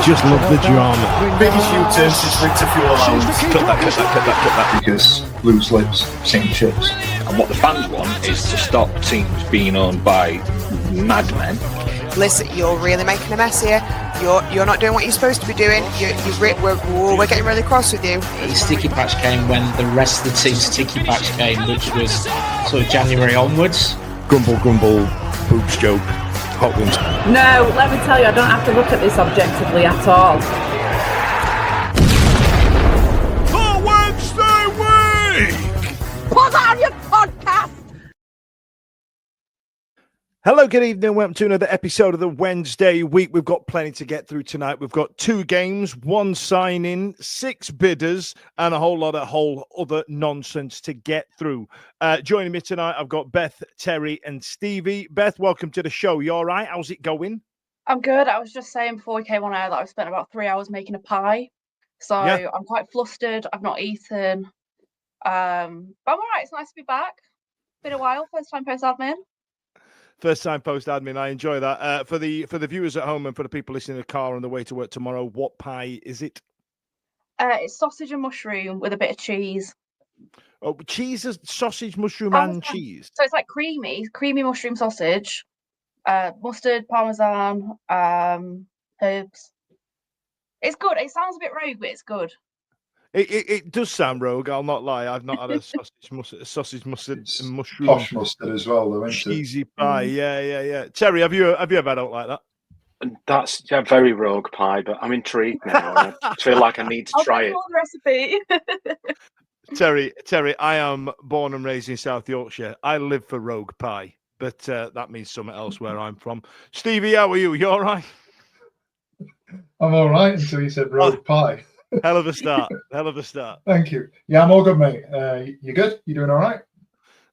just love the drama. Biggest U-turn since winter fuel allowance. Cut that. Because loose lips sink ships. And what the fans want is to stop teams being owned by madmen. Listen, you're really making a mess here. You're not doing what you're supposed to be doing. We're getting really cross with you. The sticky patch came when the rest of the team's sticky patch came, which was sort of January onwards. Grumble, boobs joke, hot ones. No, let me tell you, I don't have to look at this objectively at all. The Wednesday week! Put on your podcast! Hello, good evening. Welcome to another episode of the Wednesday week. We've got plenty to get through tonight. We've got 2 games, 1 signing, 6 bidders, and a whole lot of other nonsense to get through. Joining me tonight, I've got Beth, Terry, and Stevie. Beth, welcome to the show. You all right? How's it going? I'm good. I was just saying before we came on air that I've spent about 3 hours making a pie. So yeah. I'm quite flustered. I've not eaten. But I'm all right. It's nice to be back. Been a while. First time post-admin. First time post-admin. I enjoy that. For the viewers at home and for the people listening in the car on the way to work tomorrow, what pie is it? It's sausage and mushroom with a bit of cheese. Oh, cheese, sausage, mushroom, and cheese. So it's like creamy mushroom sausage, mustard, parmesan, herbs. It's good. It sounds a bit rogue, but it's good. It does sound rogue. I'll not lie. I've not had a sausage mustard, and mushroom. Posh mustard as well, though, isn't it? Cheesy pie. Yeah. Terry, have you ever had out like that? That's a very rogue pie, but I'm intrigued now. I feel like I need to try it. The recipe. Terry, I am born and raised in South Yorkshire. I live for rogue pie, but that means something else where I'm from. Stevie, how are you? You all right? I'm all right until you said rogue pie. Hell of a start. Thank you. Yeah, I'm all good, mate. You good? You doing all right?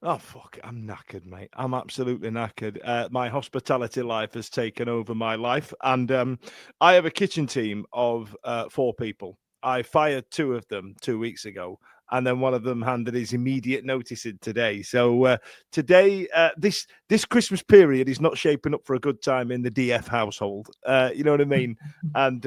Oh, fuck. I'm knackered, mate. I'm absolutely knackered. My hospitality life has taken over my life. And I have a kitchen team of 4 people. I fired 2 of them 2 weeks ago. And then one of them handed his immediate notice in today. So today, this Christmas period is not shaping up for a good time in the DF household. You know what I mean? And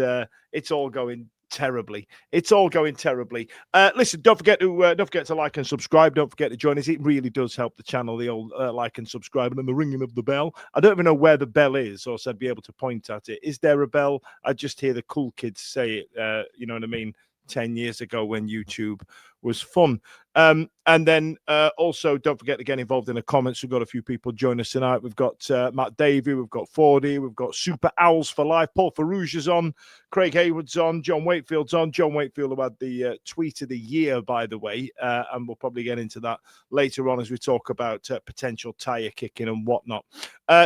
it's all going terribly. Listen, don't forget to like and subscribe. Don't forget to join us. It really does help the channel, the old like and subscribe and the ringing of the bell. I don't even know where the bell is, or so I'd be able to point at it. Is there a bell? I just hear the cool kids say it. You know what I mean? 10 years ago when YouTube was fun. And then also don't forget to get involved in the comments. We've got a few people join us tonight. We've got Matt Davey, we've got Fordy, we've got Super Owls for Life, Paul Farouche is on, Craig Hayward's on, John Wakefield's on. John Wakefield, who had the tweet of the year, by the way, and we'll probably get into that later on as we talk about potential tyre kicking and whatnot.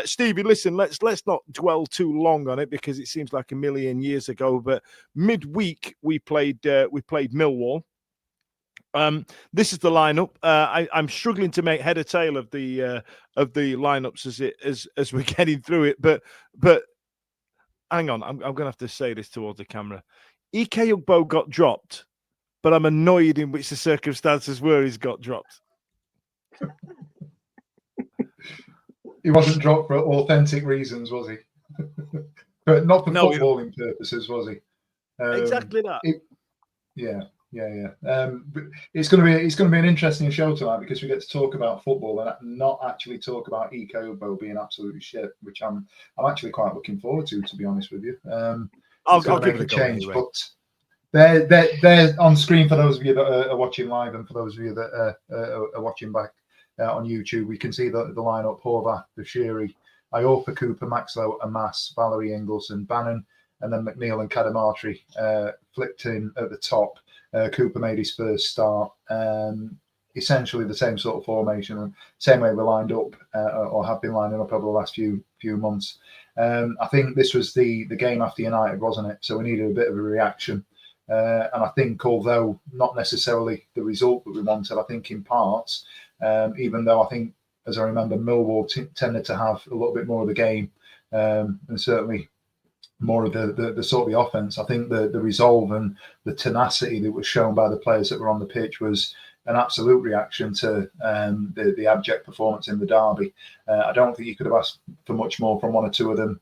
Stevie, listen, let's not dwell too long on it because it seems like a million years ago, but midweek we played Millwall. This is the lineup. I'm struggling to make head or tail of the lineups as we're getting through it. But hang on, I'm going to have to say this towards the camera. Ike Ugbo got dropped, but I'm annoyed in which the circumstances were he's got dropped. He wasn't dropped for authentic reasons, was he? But not for footballing purposes, was he? Exactly that. Yeah. But it's going to be an interesting show tonight because we get to talk about football and not actually talk about Ike Ugbo being absolutely shit, which I'm actually quite looking forward to be honest with you. I'll give it a change, anyway. But they're on screen for those of you that are watching live, and for those of you that are watching back on YouTube. We can see the lineup: Horvath, Bashiri, Iorfa, Cooper, Maxwell, Amas, Valerie, Ingleson, Bannon, and then McNeill and Cadamartri flipped in at the top. Cooper made his first start. Essentially the same sort of formation, same way we lined up or have been lining up over the last few months. I think this was the game after United, wasn't it? So we needed a bit of a reaction. And I think, although not necessarily the result that we wanted, I think in parts, even though I think, as I remember, Millwall tended to have a little bit more of the game, and certainly more of the sort of the offense. I think the resolve and the tenacity that was shown by the players that were on the pitch was an absolute reaction to the abject performance in the derby. I don't think you could have asked for much more from one or two of them.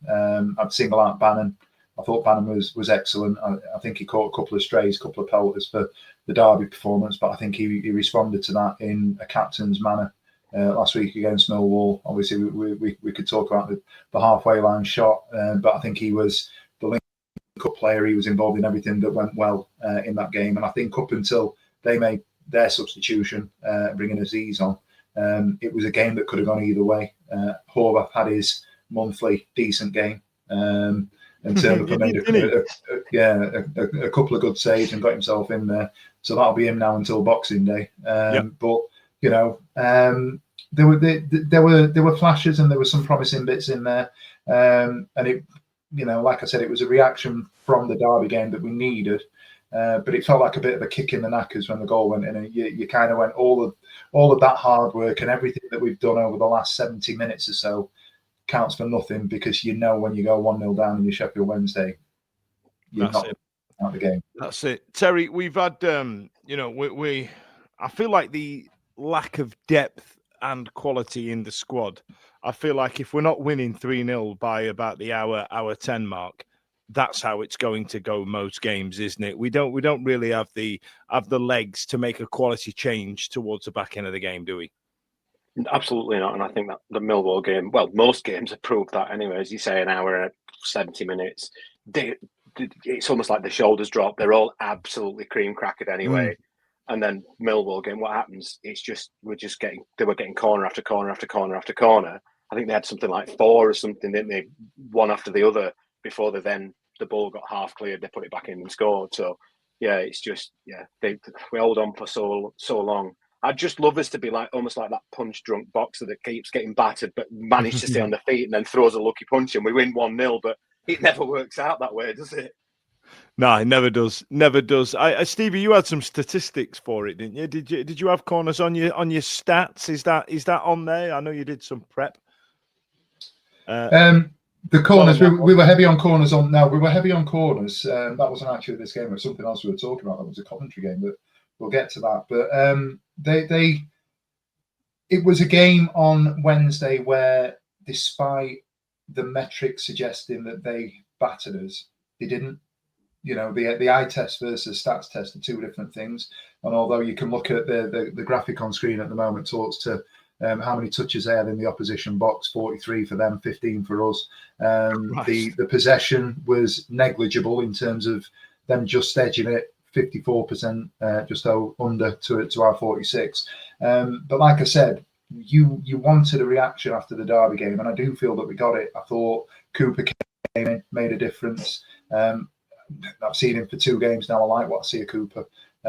I'd single out Bannon. I thought Bannon was excellent. I think he caught a couple of strays, a couple of pelters for the Derby performance, but I think he responded to that in a captain's manner last week against Millwall. Obviously, we could talk about the halfway line shot, but I think he was the link-up player. He was involved in everything that went well in that game. And I think up until they made their substitution, bringing Aziz on, it was a game that could have gone either way. Horvath had his monthly decent game. And Turner made a couple of good saves and got himself in there. So that'll be him now until Boxing Day. But you know, there were flashes and there were some promising bits in there. And it, you know, like I said, it was a reaction from the Derby game that we needed. But it felt like a bit of a kick in the knackers when the goal went in, and you kind of went, all of that hard work and everything that we've done over the last 70 minutes or so counts for nothing, because you know when you go 1-0 down in your Sheffield Wednesday, you're not out of the game. That's it. Terry, we've had, you know, I feel like the lack of depth and quality in the squad, I feel like if we're not winning 3-0 by about the hour 10 mark, that's how it's going to go most games, isn't it? We don't really have the legs to make a quality change towards the back end of the game, do we? Absolutely not. And I think that the Millwall game, well, most games have proved that anyway. As you say, an hour and 70 minutes, it's almost like the shoulders drop. They're all absolutely cream crackered anyway. And then Millwall game, what happens? It's just they were getting corner after corner after corner after corner. I think they had something like 4 or something, didn't they? One after the other before the ball got half cleared. They put it back in and scored. So yeah, it's just we hold on for so long. I'd just love us to be like almost like that punch drunk boxer that keeps getting battered but managed to stay on the feet and then throws a lucky punch and we win 1-0. But it never works out that way, does it? No, it never does. Never does. Stevie, you had some statistics for it, didn't you? Did you have corners on your stats? Is that on there? I know you did some prep. The corners, we were heavy on corners. We were heavy on corners. That wasn't actually this game. It was something else we were talking about. That was a commentary game, but we'll get to that. But it was a game on Wednesday where, despite the metrics suggesting that they battered us, they didn't. You know, the eye test versus stats test are two different things. And although you can look at the graphic on screen at the moment talks to how many touches they had in the opposition box, 43 for them, 15 for us. The possession was negligible in terms of them just edging it, 54%, just under to our 46. But like I said, you wanted a reaction after the Derby game, and I do feel that we got it. I thought Cooper came in, made a difference. I've seen him for 2 games now. I like what I see of Cooper.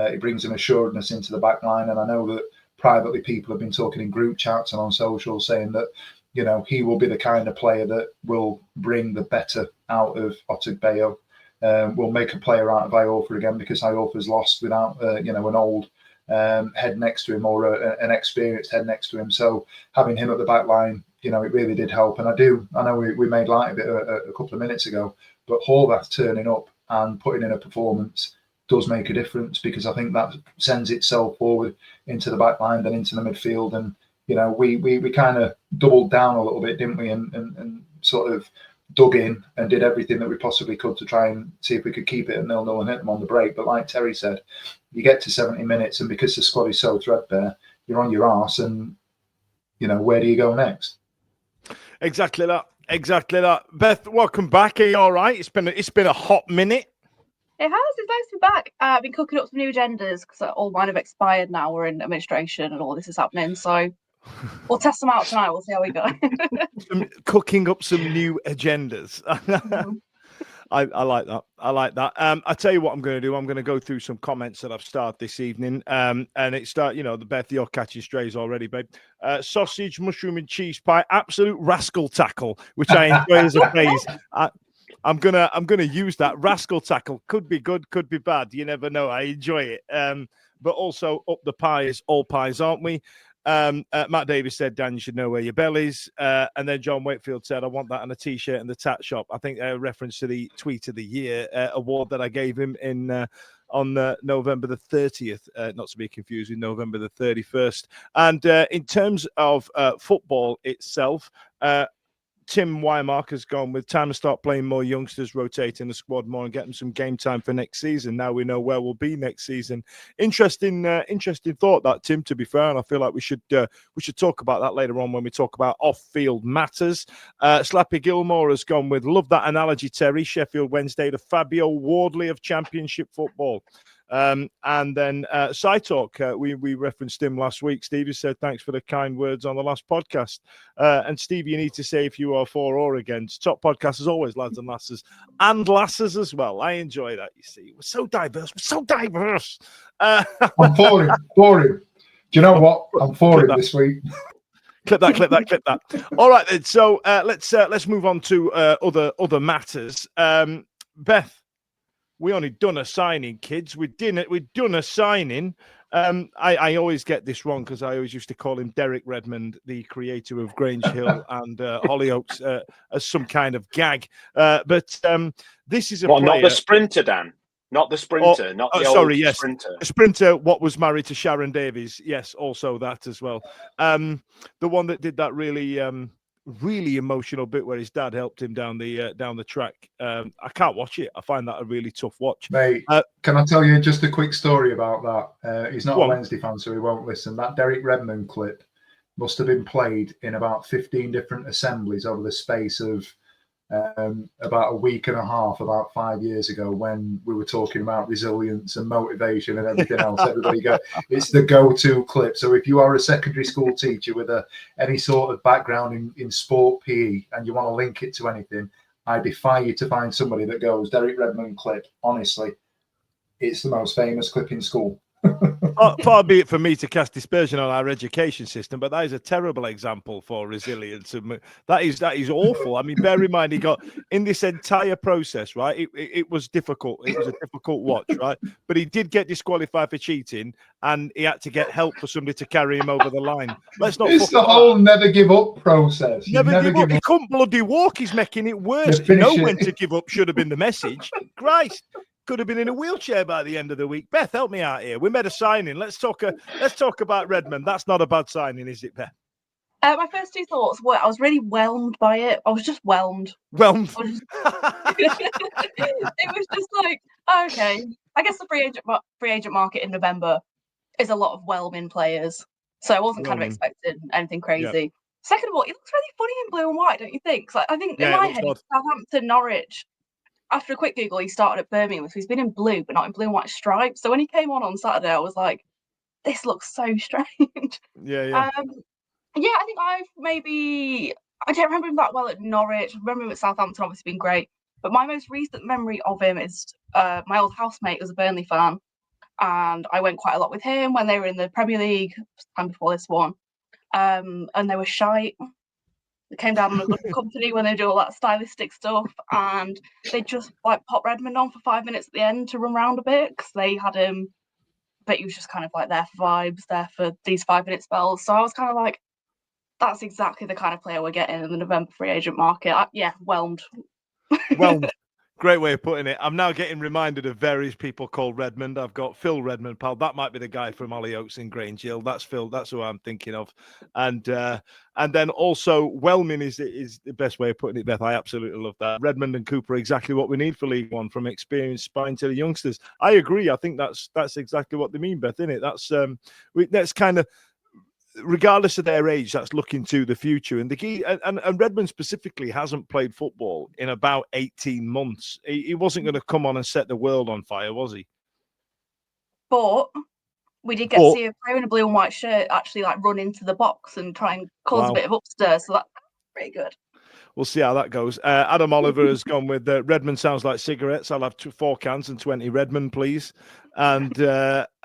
He brings an assuredness into the back line, and I know that privately people have been talking in group chats and on social saying that, you know, he will be the kind of player that will bring the better out of Otegbayo. Will make a player out of Iorfa again, because Iorfa's lost without an old head next to him or an experienced head next to him. So having him at the back line, you know, it really did help. And I know we made light of it a couple of minutes ago, but Horvath turning up and putting in a performance does make a difference, because I think that sends itself forward into the back line, then into the midfield. And, you know, we kind of doubled down a little bit, didn't we? And sort of dug in and did everything that we possibly could to try and see if we could keep it at 0-0 and hit them on the break. But like Terry said, you get to 70 minutes, and because the squad is so threadbare, you're on your arse, and, you know, where do you go next? Exactly that. Beth, welcome back. Are you all right? It's been a hot minute. It has. It's nice to be back. I've been cooking up some new agendas because all mine have expired now. We're in administration and all this is happening. So we'll test them out tonight. We'll see how we go. Cooking up some new agendas. I like that. I tell you what I'm going to do. I'm going to go through some comments that I've started this evening. And the Beth, you're catching strays already, babe. Sausage, mushroom and cheese pie, absolute rascal tackle, which I enjoy as a phrase. I'm gonna use that. Rascal tackle could be good, could be bad. You never know. I enjoy it. But also up the pies, all pies, aren't we? Matt Davis said, Dan, you should know where your bell is. And then John Wakefield said, I want that on a T-shirt in the Tat Shop. I think a reference to the Tweet of the Year award that I gave him on November the 30th, not to be confused with November the 31st. And in terms of football itself, Tim Wymark has gone with time to start playing more youngsters, rotating the squad more, and getting some game time for next season. Now we know where we'll be next season. Interesting thought that, Tim. To be fair, and I feel like we should talk about that later on when we talk about off-field matters. Slappy Gilmore has gone with love that analogy, Terry. Sheffield Wednesday, the Fabio Wardley of Championship football. And then Side Talk, we referenced him last week. Stevie said thanks for the kind words on the last podcast. And Steve, you need to say if you are for or against. Top podcast as always, lads and lasses as well. I enjoy that. You see, we're so diverse. I'm for him. Do you know what? I'm for him this week. Clip that. All right, then. So let's move on to other matters. Beth. We only done a signing, kids. We've done a signing. I always get this wrong because I always used to call him Derek Redmond, the creator of Grange Hill and Hollyoaks, as some kind of gag. But this is a player... Not the sprinter, Dan. Not the sprinter. Sprinter. A sprinter, what was married to Sharon Davies. Yes, also that as well. The one that did that really emotional bit where his dad helped him down the track. I can't watch it. I find that a really tough watch. Mate, can I tell you just a quick story about that? He's not a Wednesday fan, so he won't listen. That Derek Redmond clip must have been played in about 15 different assemblies over the space of about a week and a half, about 5 years ago, when we were talking about resilience and motivation and everything else. It's the go-to clip. So if you are a secondary school teacher with any sort of background in sport PE and you want to link it to anything, I defy you to find somebody that goes Derek Redmond clip. Honestly, it's the most famous clip in school. Far be it for me to cast dispersion on our education system, but that is a terrible example for resilience. That is awful. I mean, bear in mind, he got in this entire process, right? It was difficult. It was a difficult watch, right? But he did get disqualified for cheating, and he had to get help for somebody to carry him over the line. Let's not. It's the whole never give up process. Never give up. He couldn't bloody walk. He's making it worse. Know when to give up should have been the message. Christ. Could have been in a wheelchair by the end of the week. Beth, help me out here. We made a signing. Let's talk about Redmond. That's not a bad signing, is it, Beth? My first two thoughts were I was really whelmed by it. I was just whelmed. Whelmed. It was just like, okay. I guess the free agent market in November is a lot of whelming players. So I wasn't kind of expecting anything crazy. Yep. Second of all, he looks really funny in blue and white, don't you think? So I think in my head, Southampton, Norwich. After a quick Google, he started at Birmingham, so he's been in blue, but not in blue and white stripes. So when he came on Saturday, I was like, this looks so strange. Yeah. I think I don't remember him that well at Norwich. I remember him at Southampton, obviously been great. But my most recent memory of him is my old housemate was a Burnley fan. And I went quite a lot with him when they were in the Premier League, time before this one. And they were shite. They came down on a good company when they do all that stylistic stuff, and they just like pop Redmond on for 5 minutes at the end to run around a bit because they had him, but he was just kind of like there for vibes, there for these 5 minute spells. So I was kind of like, that's exactly the kind of player we're getting in the November free agent market. Whelmed. Whelmed. Great way of putting it. I'm now getting reminded of various people called Redmond. I've got Phil Redmond, pal. That might be the guy from Hollyoaks in Grange Hill. That's Phil. That's who I'm thinking of. And then also whelming is the best way of putting it, Beth. I absolutely love that. Redmond and Cooper are exactly what we need for League One, from experienced spine to the youngsters. I agree. I think that's exactly what they mean, Beth, isn't it? That's kind of, regardless of their age, that's looking to the future. And the key, and Redmond specifically hasn't played football in about 18 months. He wasn't going to come on and set the world on fire, was he? But we did get to see a player in a blue and white shirt actually like run into the box and try and cause a bit of upstairs. So that's pretty good. We'll see how that goes. Adam Oliver has gone with Redmond sounds like cigarettes. I'll have 4 cans and 20 Redmond, please. And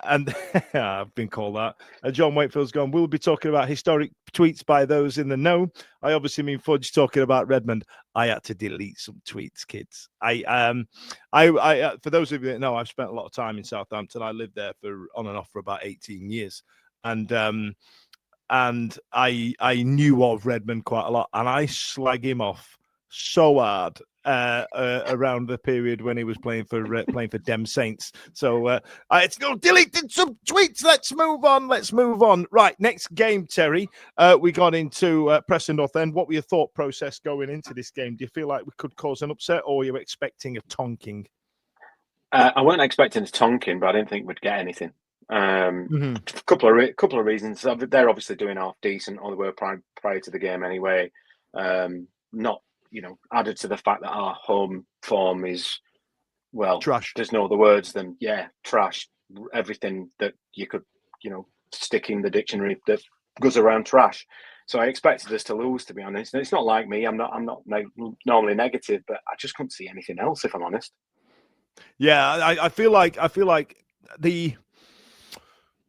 I've been called that. John Wakefield's gone, we'll be talking about historic tweets by those in the know. I obviously mean Fudge talking about Redmond. I had to delete some tweets, kids. I for those of you that know, I've spent a lot of time in Southampton. I lived there on and off for about 18 years. And I knew of Redmond quite a lot, and I slag him off so hard around the period when he was playing for Dem Saints. So it's deleted some tweets. Let's move on. Right, next game, Terry. We got into Preston North End. What were your thought process going into this game? Do you feel like we could cause an upset, or were you expecting a tonking? I weren't expecting a tonking, but I didn't think we'd get anything. Couple of reasons. They're obviously doing half decent, or they were prior to the game anyway. Not, added to the fact that our home form is, well, trash. There's no other words than trash. Everything that you could, stick in the dictionary that goes around trash. So I expected us to lose, to be honest. And it's not like me. I'm not normally negative, but I just couldn't see anything else, if I'm honest. Yeah, I feel like the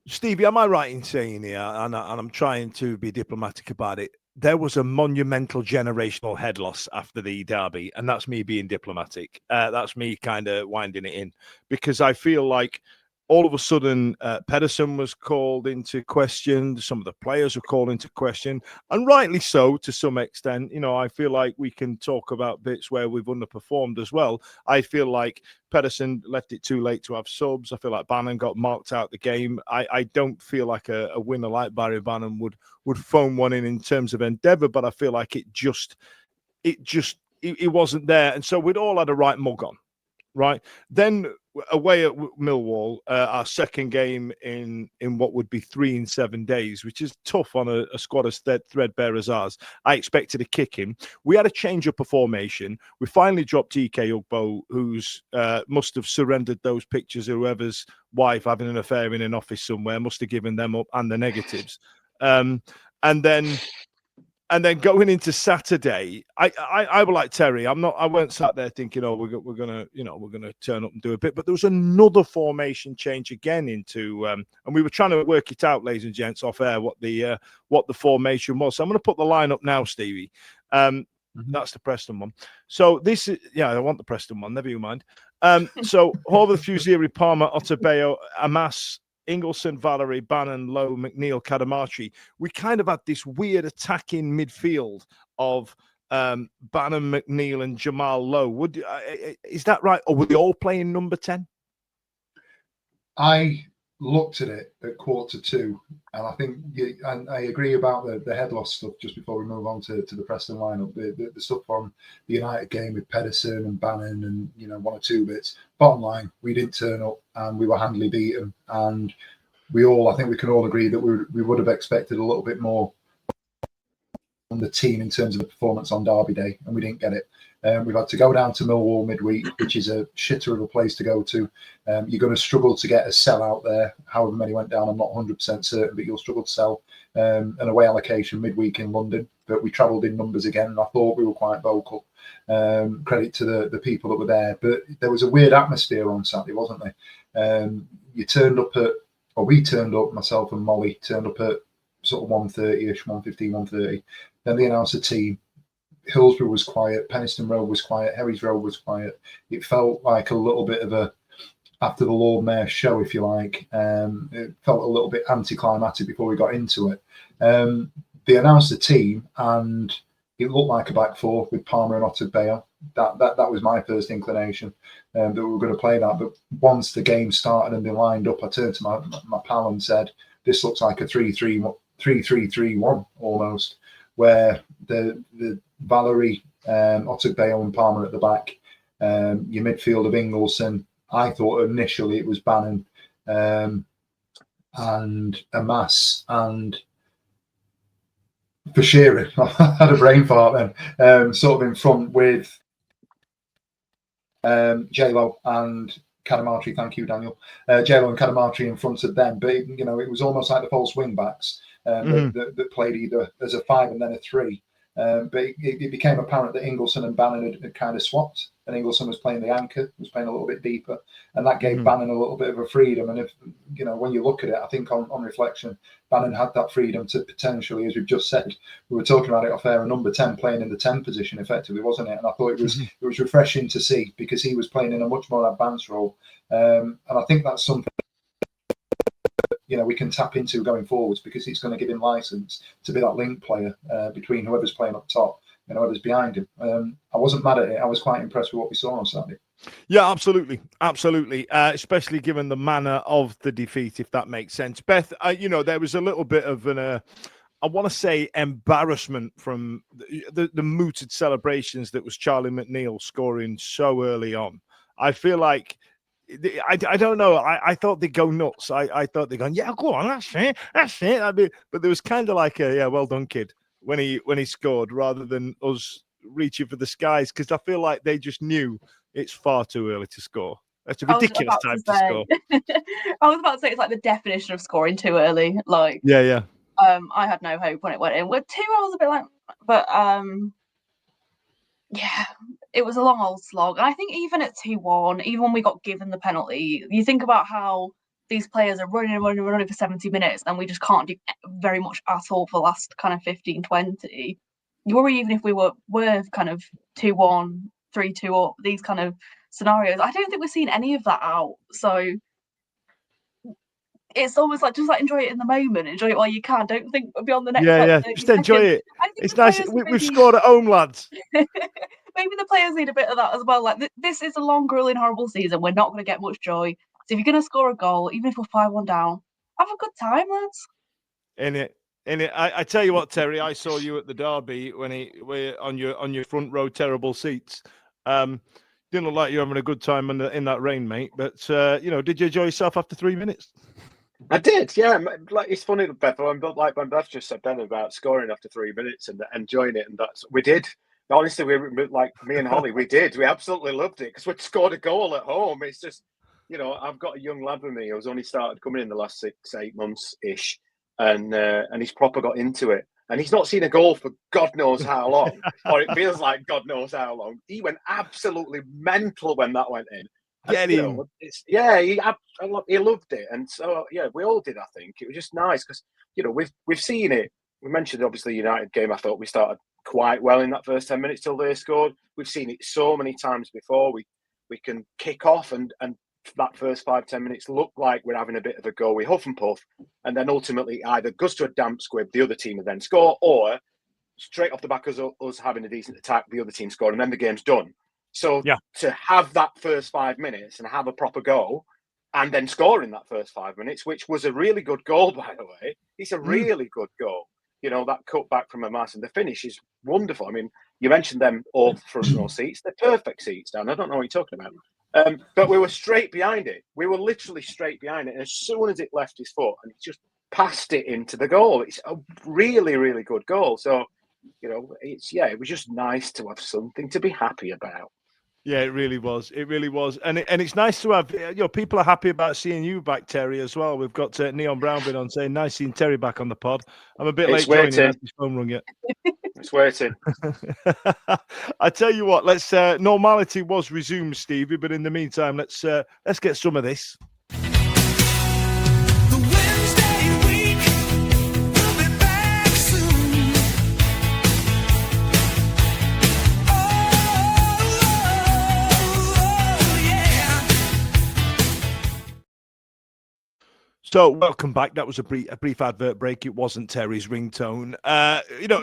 Stevie, am I right in saying here, and I'm trying to be diplomatic about it, there was a monumental generational head loss after the derby, and that's me being diplomatic. That's me kind of winding it in, because I feel like all of a sudden Pedersen was called into question. Some of the players were called into question, and rightly so to some extent. I feel like we can talk about bits where we've underperformed as well. I feel like Pedersen left it too late to have subs. I feel like Bannon got marked out the game. I don't feel like a winner like Barry Bannon would phone one in terms of endeavour, but I feel like it wasn't there, and so we'd all had a right mug on. Right. Then away at Millwall, our second game in what would be 3 in 7 days, which is tough on a squad as threadbare as ours. I expected a kick in. We had a change up of formation. We finally dropped EK Ugbo, who's must have surrendered those pictures. Whoever's wife having an affair in an office somewhere must have given them up, and the negatives. And then going into Saturday, I was like Terry. I weren't sat there thinking, we're gonna turn up and do a bit. But there was another formation change again into, and we were trying to work it out, ladies and gents, off air what the formation was. So I'm going to put the line up now, Stevie. That's the Preston one. So this is, I want the Preston one. Never you mind. So Horvath, Fusiri, Palmer, Otabeo, Amas, Ingleson, Valerie, Bannon, Lowe, McNeill, Cadamartri. We kind of had this weird attacking midfield of Bannon, McNeill, and Jamal Lowe. Is that right? Or were they all playing number 10? I looked at it at 1:45, and I think I agree about the head loss stuff. Just before we move on to the Preston lineup, the stuff from the United game with Pedersen and Bannon and one or two bits. Bottom line, we didn't turn up and we were handily beaten, and I think we can all agree that we would have expected a little bit more on the team in terms of the performance on Derby Day, and we didn't get it. We've had to go down to Millwall midweek, which is a shitter of a place to go to. You're going to struggle to get a sell out there. However many went down, I'm not 100% certain, but you'll struggle to sell an away allocation midweek in London. But we travelled in numbers again, and I thought we were quite vocal. Credit to the people that were there. But there was a weird atmosphere on Saturday, wasn't there? We turned up, myself and Molly, turned up at sort of 1:30ish, 1:15, 1:30. Then they announced the team. Hillsborough was quiet, Penistone Road was quiet, Herries Road was quiet. It felt like a little bit of a after the Lord Mayor show, if you like. It felt a little bit anticlimactic before we got into it. They announced the team, and it looked like a back four with Palmer and Otabeo. That was my first inclination, that we were going to play that. But once the game started and they lined up, I turned to my pal and said, "This looks like a 3-3-1 almost, where the Valerie, Otabeo and Palmer at the back, your midfield of Ingleson. I thought initially it was Bannon and Amas and Fusiri. I had a brain fart then. Sort of in front with J-Lo and Cadamartri. Thank you, Daniel. J-Lo and Cadamartri in front of them. But it was almost like the false wing backs that played either as a 5 and then a 3. But it became apparent that Ingleson and Bannon had kind of swapped, and Ingleson was playing the anchor, was playing a little bit deeper, and that gave Bannon a little bit of a freedom. And if when you look at it, I think on reflection, Bannon had that freedom to potentially, as we've just said, we were talking about it off air, a number 10 playing in the 10 position effectively, wasn't it? And I thought it was refreshing to see, because he was playing in a much more advanced role, and I think that's something we can tap into going forwards, because it's going to give him license to be that link player between whoever's playing up top I was behind him. I wasn't mad at it. I was quite impressed with what we saw on Saturday. Yeah, absolutely. Especially given the manner of the defeat, if that makes sense. Beth, there was a little bit of I want to say embarrassment from the mooted celebrations that was Charlie McNeill scoring so early on. I feel like, I don't know. I thought they'd go nuts. I thought they'd go, yeah, go on, that's it. But there was kind of like well done, kid, when he scored, rather than us reaching for the skies, because I feel like they just knew it's far too early to score. That's a ridiculous time to score. I was about to say it's like the definition of scoring too early. Like, yeah. I had no hope when it went in. With 2 hours a bit like, but yeah, it was a long old slog. And I think even at 2-1, even when we got given the penalty, you think about how these players are running for 70 minutes, and we just can't do very much at all for the last kind of 15, 20. You worry even if we were kind of 2-1, 3-2 up, these kind of scenarios. I don't think we're seeing any of that out. So it's almost like just like enjoy it in the moment, enjoy it while you can. Don't think beyond the next. Yeah, just enjoy it. It's nice. We've scored at home, lads. Maybe the players need a bit of that as well. Like this is a long, grueling, horrible season. We're not going to get much joy. So if you're going to score a goal, even if we're 5-1 down, have a good time, lads. In it. I tell you what, Terry, I saw you at the derby when we're on your front row terrible seats. Didn't look like you're having a good time in that rain, mate. But did you enjoy yourself after 3 minutes? I did, yeah. Like, it's funny, Beth. Like when Beth just said then about scoring after 3 minutes and enjoying it, and we did. Honestly, we like me and Holly, we did. We absolutely loved it because we'd scored a goal at home. It's just, I've got a young lad with me who's only started coming in the last 6-8 months ish, and he's proper got into it. And he's not seen a goal for God knows how long, or it feels like God knows how long. He went absolutely mental when that went in. Get him. He loved it, and so we all did. I think it was just nice because we've seen it. We mentioned obviously United game. I thought we started quite well in that first 10 minutes till they scored. We've seen it so many times before. We can kick off and that first 5-10 minutes look like we're having a bit of a go. We huff and puff, and then ultimately either goes to a damp squib, the other team will then score, or straight off the back of us having a decent attack, the other team scored, and then the game's done. So to have that first 5 minutes and have a proper go and then score in that first 5 minutes, which was a really good goal, by the way. It's a really good goal. That cut back from Hamas, and the finish is wonderful. I mean, you mentioned them all front row seats. They're perfect seats, Dan. I don't know what you're talking about. But we were straight behind it. We were literally straight behind it. And as soon as it left his foot, and he just passed it into the goal. It's a really, really good goal. So, it was just nice to have something to be happy about. Yeah, it really was. And it's nice to have, people are happy about seeing you back, Terry, as well. We've got Neon Brown been on saying, nice seeing Terry back on the pod. I'm a bit late joining, hasn't his phone rung yet. It's waiting. I tell you what, let's normality was resumed, Stevie, but in the meantime, let's get some of this. So welcome back. That was a brief advert break. It wasn't Terry's ringtone.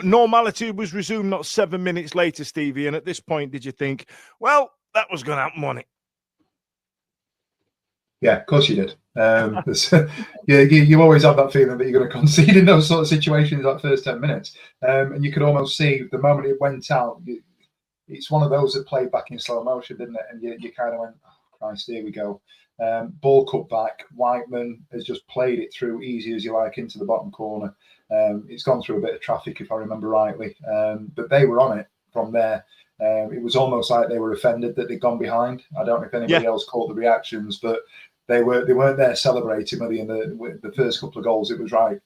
Normality was resumed not 7 minutes later, Stevie. And at this point, did you think, well, that was going to happen, wasn't it? Yeah, of course you did. You always have that feeling that you're going to concede in those sort of situations that first 10 minutes. And you could almost see the moment it went out, it's one of those that played back in slow motion, didn't it? And you kind of went, oh, Christ, here we go. Ball cut back. Whiteman has just played it through easy as you like into the bottom corner. It's gone through a bit of traffic, if I remember rightly. But they were on it from there. It was almost like they were offended that they'd gone behind. I don't know if anybody else caught the reactions, but they weren't there celebrating really in the first couple of goals. It was right.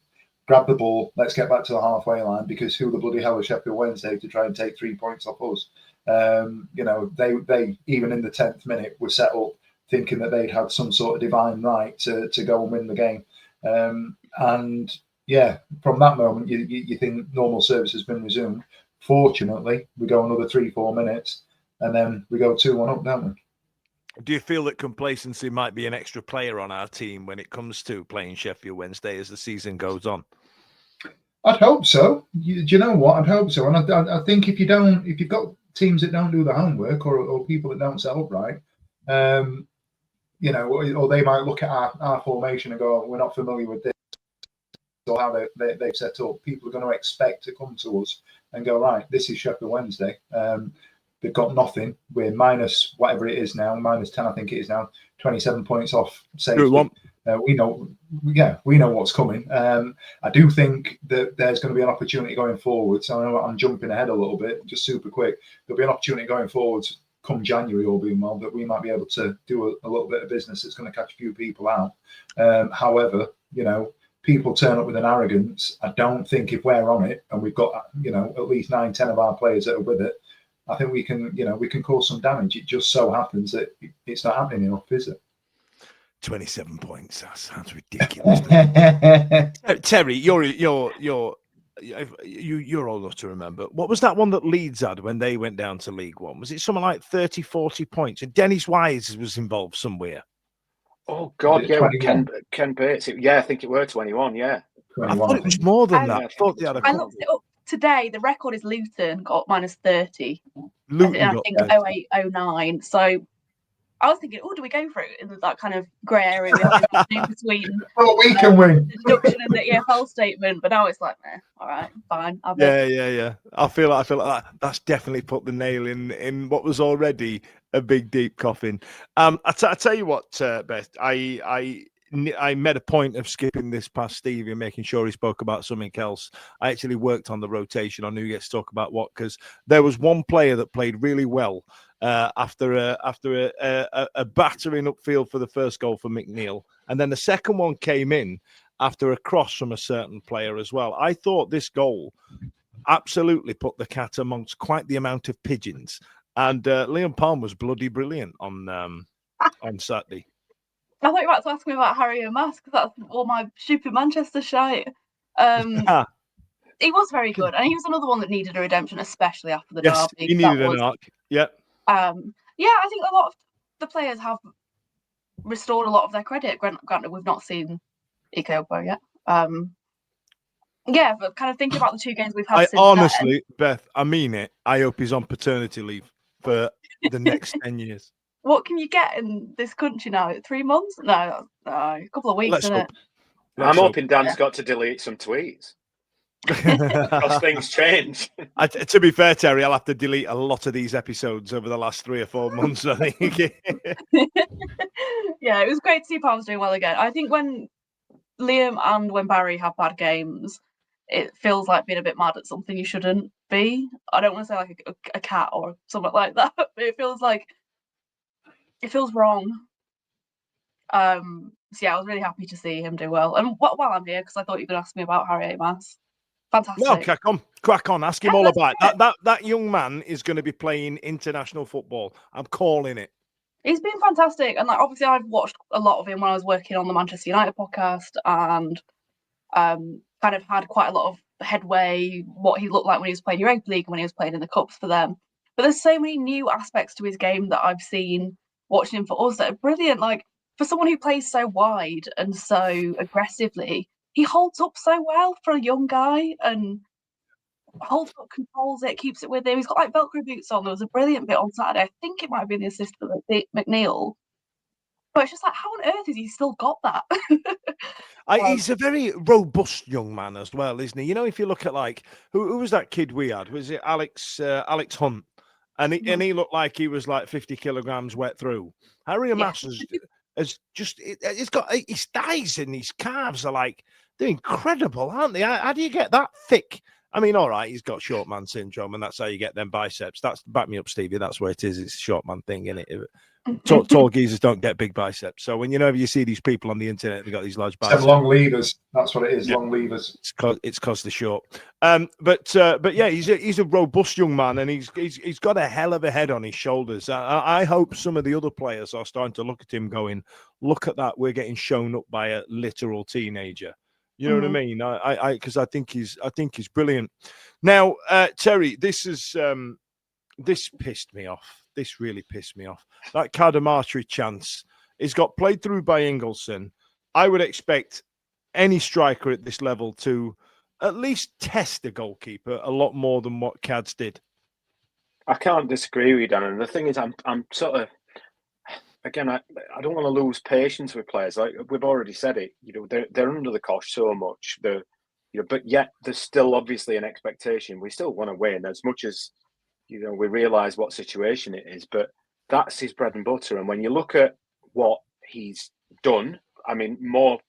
Grab the ball. Let's get back to the halfway line, because who the bloody hell is Sheffield Wednesday to try and take 3 points off us? They even in the 10th minute were set up thinking that they'd had some sort of divine right to go and win the game. And from that moment, you think normal service has been resumed. Fortunately, we go another 3-4 minutes, and then we go 2-1 up, don't we? Do you feel that complacency might be an extra player on our team when it comes to playing Sheffield Wednesday as the season goes on? I'd hope so. Do you know what? I'd hope so. And I think if you've got teams that don't do the homework or people that don't set up right, you know, or they might look at our formation and go, we're not familiar with this or how they've set up. People are going to expect to come to us and go, right, this is Sheffield Wednesday. They've got nothing. We're minus whatever it is now, minus 10, I think it is now, 27 points off safety. We know what's coming. I do think that there's going to be an opportunity going forward. So I know I'm jumping ahead a little bit, just super quick. There'll be an opportunity going forward come January, all being well, that we might be able to do a little bit of business that's going to catch a few people out. However, you know, people turn up with an arrogance. I don't think if we're on it and we've got, you know, at least 9-10 of our players that are with it, I think we can cause some damage. It just so happens that it's not happening enough, is it? 27 points. That sounds ridiculous. Terry, you're old enough to remember. What was that one that Leeds had when they went down to League One? Was it something like 30, 40 points? And Dennis Wise was involved somewhere. Oh God, yeah, Ken Bates. Yeah, I think it were 21. Yeah, 21, I thought it was more than that. I looked it up today. The record is Luton got minus 30. Luton I think 08, 09. So I was thinking, do we go for it in that kind of grey area we have in between? We can win. The deduction and the EFL statement, but now it's like, all right, fine. Yeah. I feel like that's definitely put the nail in what was already a big deep coffin. I tell you what, Beth, I made a point of skipping this past Stevie and making sure he spoke about something else. I actually worked on the rotation on who gets to talk about what, because there was one player that played really well after a battering upfield for the first goal for McNeill, and then the second one came in after a cross from a certain player as well. I thought this goal absolutely put the cat amongst quite the amount of pigeons, and Liam Palm was bloody brilliant on Saturday. I thought you were about to ask me about Harry O'Mass, because that's all my stupid Manchester shite. He was very good, and he was another one that needed a redemption, especially after the derby. He needed an arc. Yeah. I think a lot of the players have restored a lot of their credit. Granted, we've not seen Ikobo yet. But kind of thinking about the two games we've had. Honestly, Beth, I mean it. I hope he's on paternity leave for the next 10 years. What can you get in this country now? 3 months? No, a couple of weeks, isn't it? I'm hoping Dan's got to delete some tweets. Because things change. To be fair, Terry, I'll have to delete a lot of these episodes over the last 3 or 4 months, I think. Yeah, it was great to see Palms doing well again. I think when Liam and when Barry have bad games, it feels like being a bit mad at something you shouldn't be. I don't want to say like a cat or something like that, but it feels wrong. I was really happy to see him do well. And while I'm here, because I thought you could ask me about Harry O'Mass. Fantastic. No, crack on. Ask him all about it. That young man is going to be playing international football. I'm calling it. He's been fantastic, and obviously I've watched a lot of him when I was working on the Manchester United podcast, and kind of had quite a lot of headway what he looked like when he was playing Europa League and when he was playing in the cups for them. But there's so many new aspects to his game that I've seen watching him for us that are brilliant. Like, for someone who plays so wide and so aggressively, he holds up so well for a young guy and holds up, controls it, keeps it with him. He's got like Velcro boots on. There was a brilliant bit on Saturday. I think it might have been the assist for McNeill. But it's just like, how on earth has he still got that? He's a very robust young man as well, isn't he? You know, if you look at like who was that kid we had? Was it Alex Hunt? And he looked like he was like 50 kilograms wet through. Harry O'Mass he's got his thighs and his calves are like, they're incredible, aren't they? How do you get that thick? I mean, all right, he's got short man syndrome, and that's how you get them biceps. That's back me up, Stevie. That's where it is. It's a short man thing, isn't it? Tall geezers don't get big biceps. So whenever you see these people on the internet, they've got these large biceps. Long levers. That's what it is. Yeah. Long levers. It's cause they're short. But yeah, he's a robust young man, and he's got a hell of a head on his shoulders. I hope some of the other players are starting to look at him, going, "Look at that, we're getting shown up by a literal teenager." You know what I mean? Because I think he's brilliant. Now, Terry, this pissed me off. This really pissed me off. That Cadamartri chance is got played through by Ingelsson. I would expect any striker at this level to at least test the goalkeeper a lot more than what Cads did. I can't disagree with you, Dan. And the thing is, I'm sort of, again, I don't want to lose patience with players. Like we've already said it, they're under the cosh so much. But yet there's still obviously an expectation. We still want to win as much as we realise what situation it is. But that's his bread and butter. And when you look at what he's done, I mean,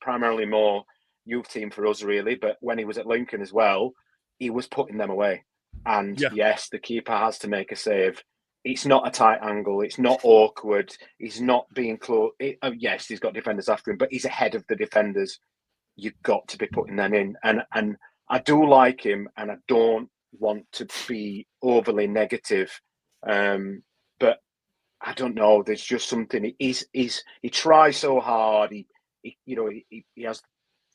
primarily more youth team for us, really. But when he was at Lincoln as well, he was putting them away. And yes, the keeper has to make a save. It's not a tight angle. It's not awkward. He's not being close. Yes, he's got defenders after him, but he's ahead of the defenders. You've got to be putting them in. And I do like him, and I don't want to be overly negative. But I don't know. There's just something. He tries so hard. He has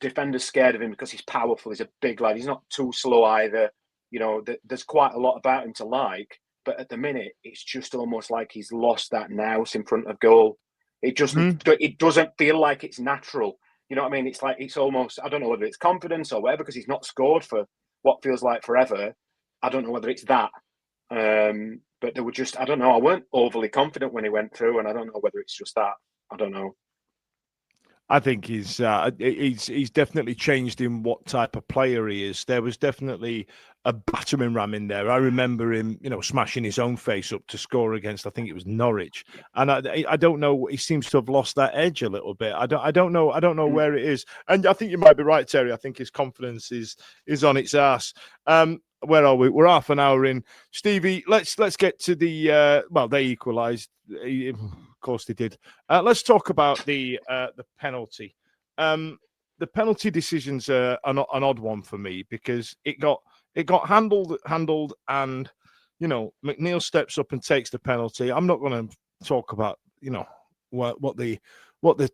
defenders scared of him because he's powerful. He's a big lad. He's not too slow either. There's quite a lot about him to like. But at the minute, it's just almost like he's lost that nous in front of goal. It just it doesn't feel like it's natural. You know what I mean? It's like it's almost, I don't know whether it's confidence or whatever, because he's not scored for what feels like forever. I don't know whether it's that. But there were just, I don't know. I weren't overly confident when he went through, and I don't know whether it's just that. I don't know. I think he's definitely changed in what type of player he is. There was definitely a battering ram in there. I remember him, smashing his own face up to score against, I think it was Norwich. And I don't know. He seems to have lost that edge a little bit. I don't know where it is. And I think you might be right, Terry. I think his confidence is on its ass. Where are we? We're half an hour in. Stevie, let's get to the they equalised. Of course they did. Let's talk about the penalty. The penalty decisions are an odd one for me, because it got handled, and McNeill steps up and takes the penalty. I'm not going to talk about what the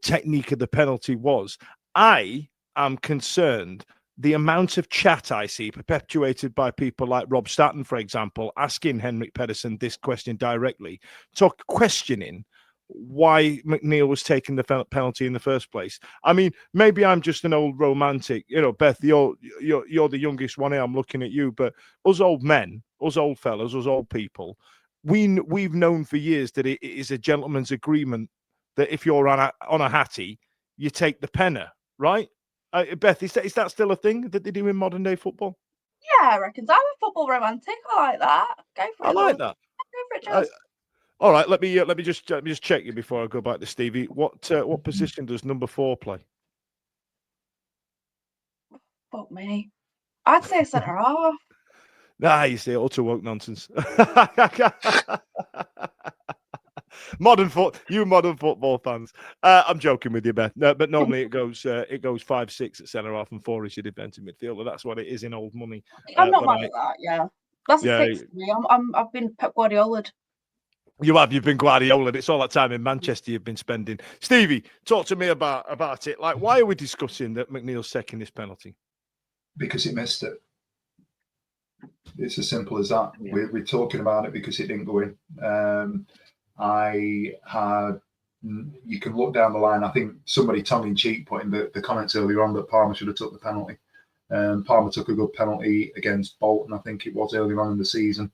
technique of the penalty was. I am concerned the amount of chat I see perpetuated by people like Rob Statton, for example, asking Henrik Pedersen this question directly, questioning why McNeill was taking the penalty in the first place. I mean, maybe I'm just an old romantic. Beth, you're the youngest one here. I'm looking at you, but us old men, us old fellas, us old people, we've known for years that it is a gentleman's agreement that if you're on a hattie, you take the penner, right? Beth, is that still a thing that they do in modern day football? Yeah, I reckon. I'm a football romantic. I like that. Go for it. I like that. Go for it, Jess. All right, let me just check you before I go back to Stevie. What position does number 4 play? Fuck me. I'd say centre half. Nah, you say utter woke nonsense. Modern football fans. I'm joking with you, Beth. No, but normally it goes 5-6 at centre half and 4 is your defensive midfielder. That's what it is in old money. I'm not mad at that. Yeah, that's a 6 for me. I've been Pep Guardiola'd. You've been Guardiola. It's all that time in Manchester you've been spending. Stevie, talk to me about it. Like, why are we discussing that McNeill's taking this penalty? Because he missed it. It's as simple as that. Yeah. We're talking about it because it didn't go in. You can look down the line. I think somebody tongue-in-cheek put in the comments earlier on that Palmer should have took the penalty. Palmer took a good penalty against Bolton, I think it was earlier on in the season.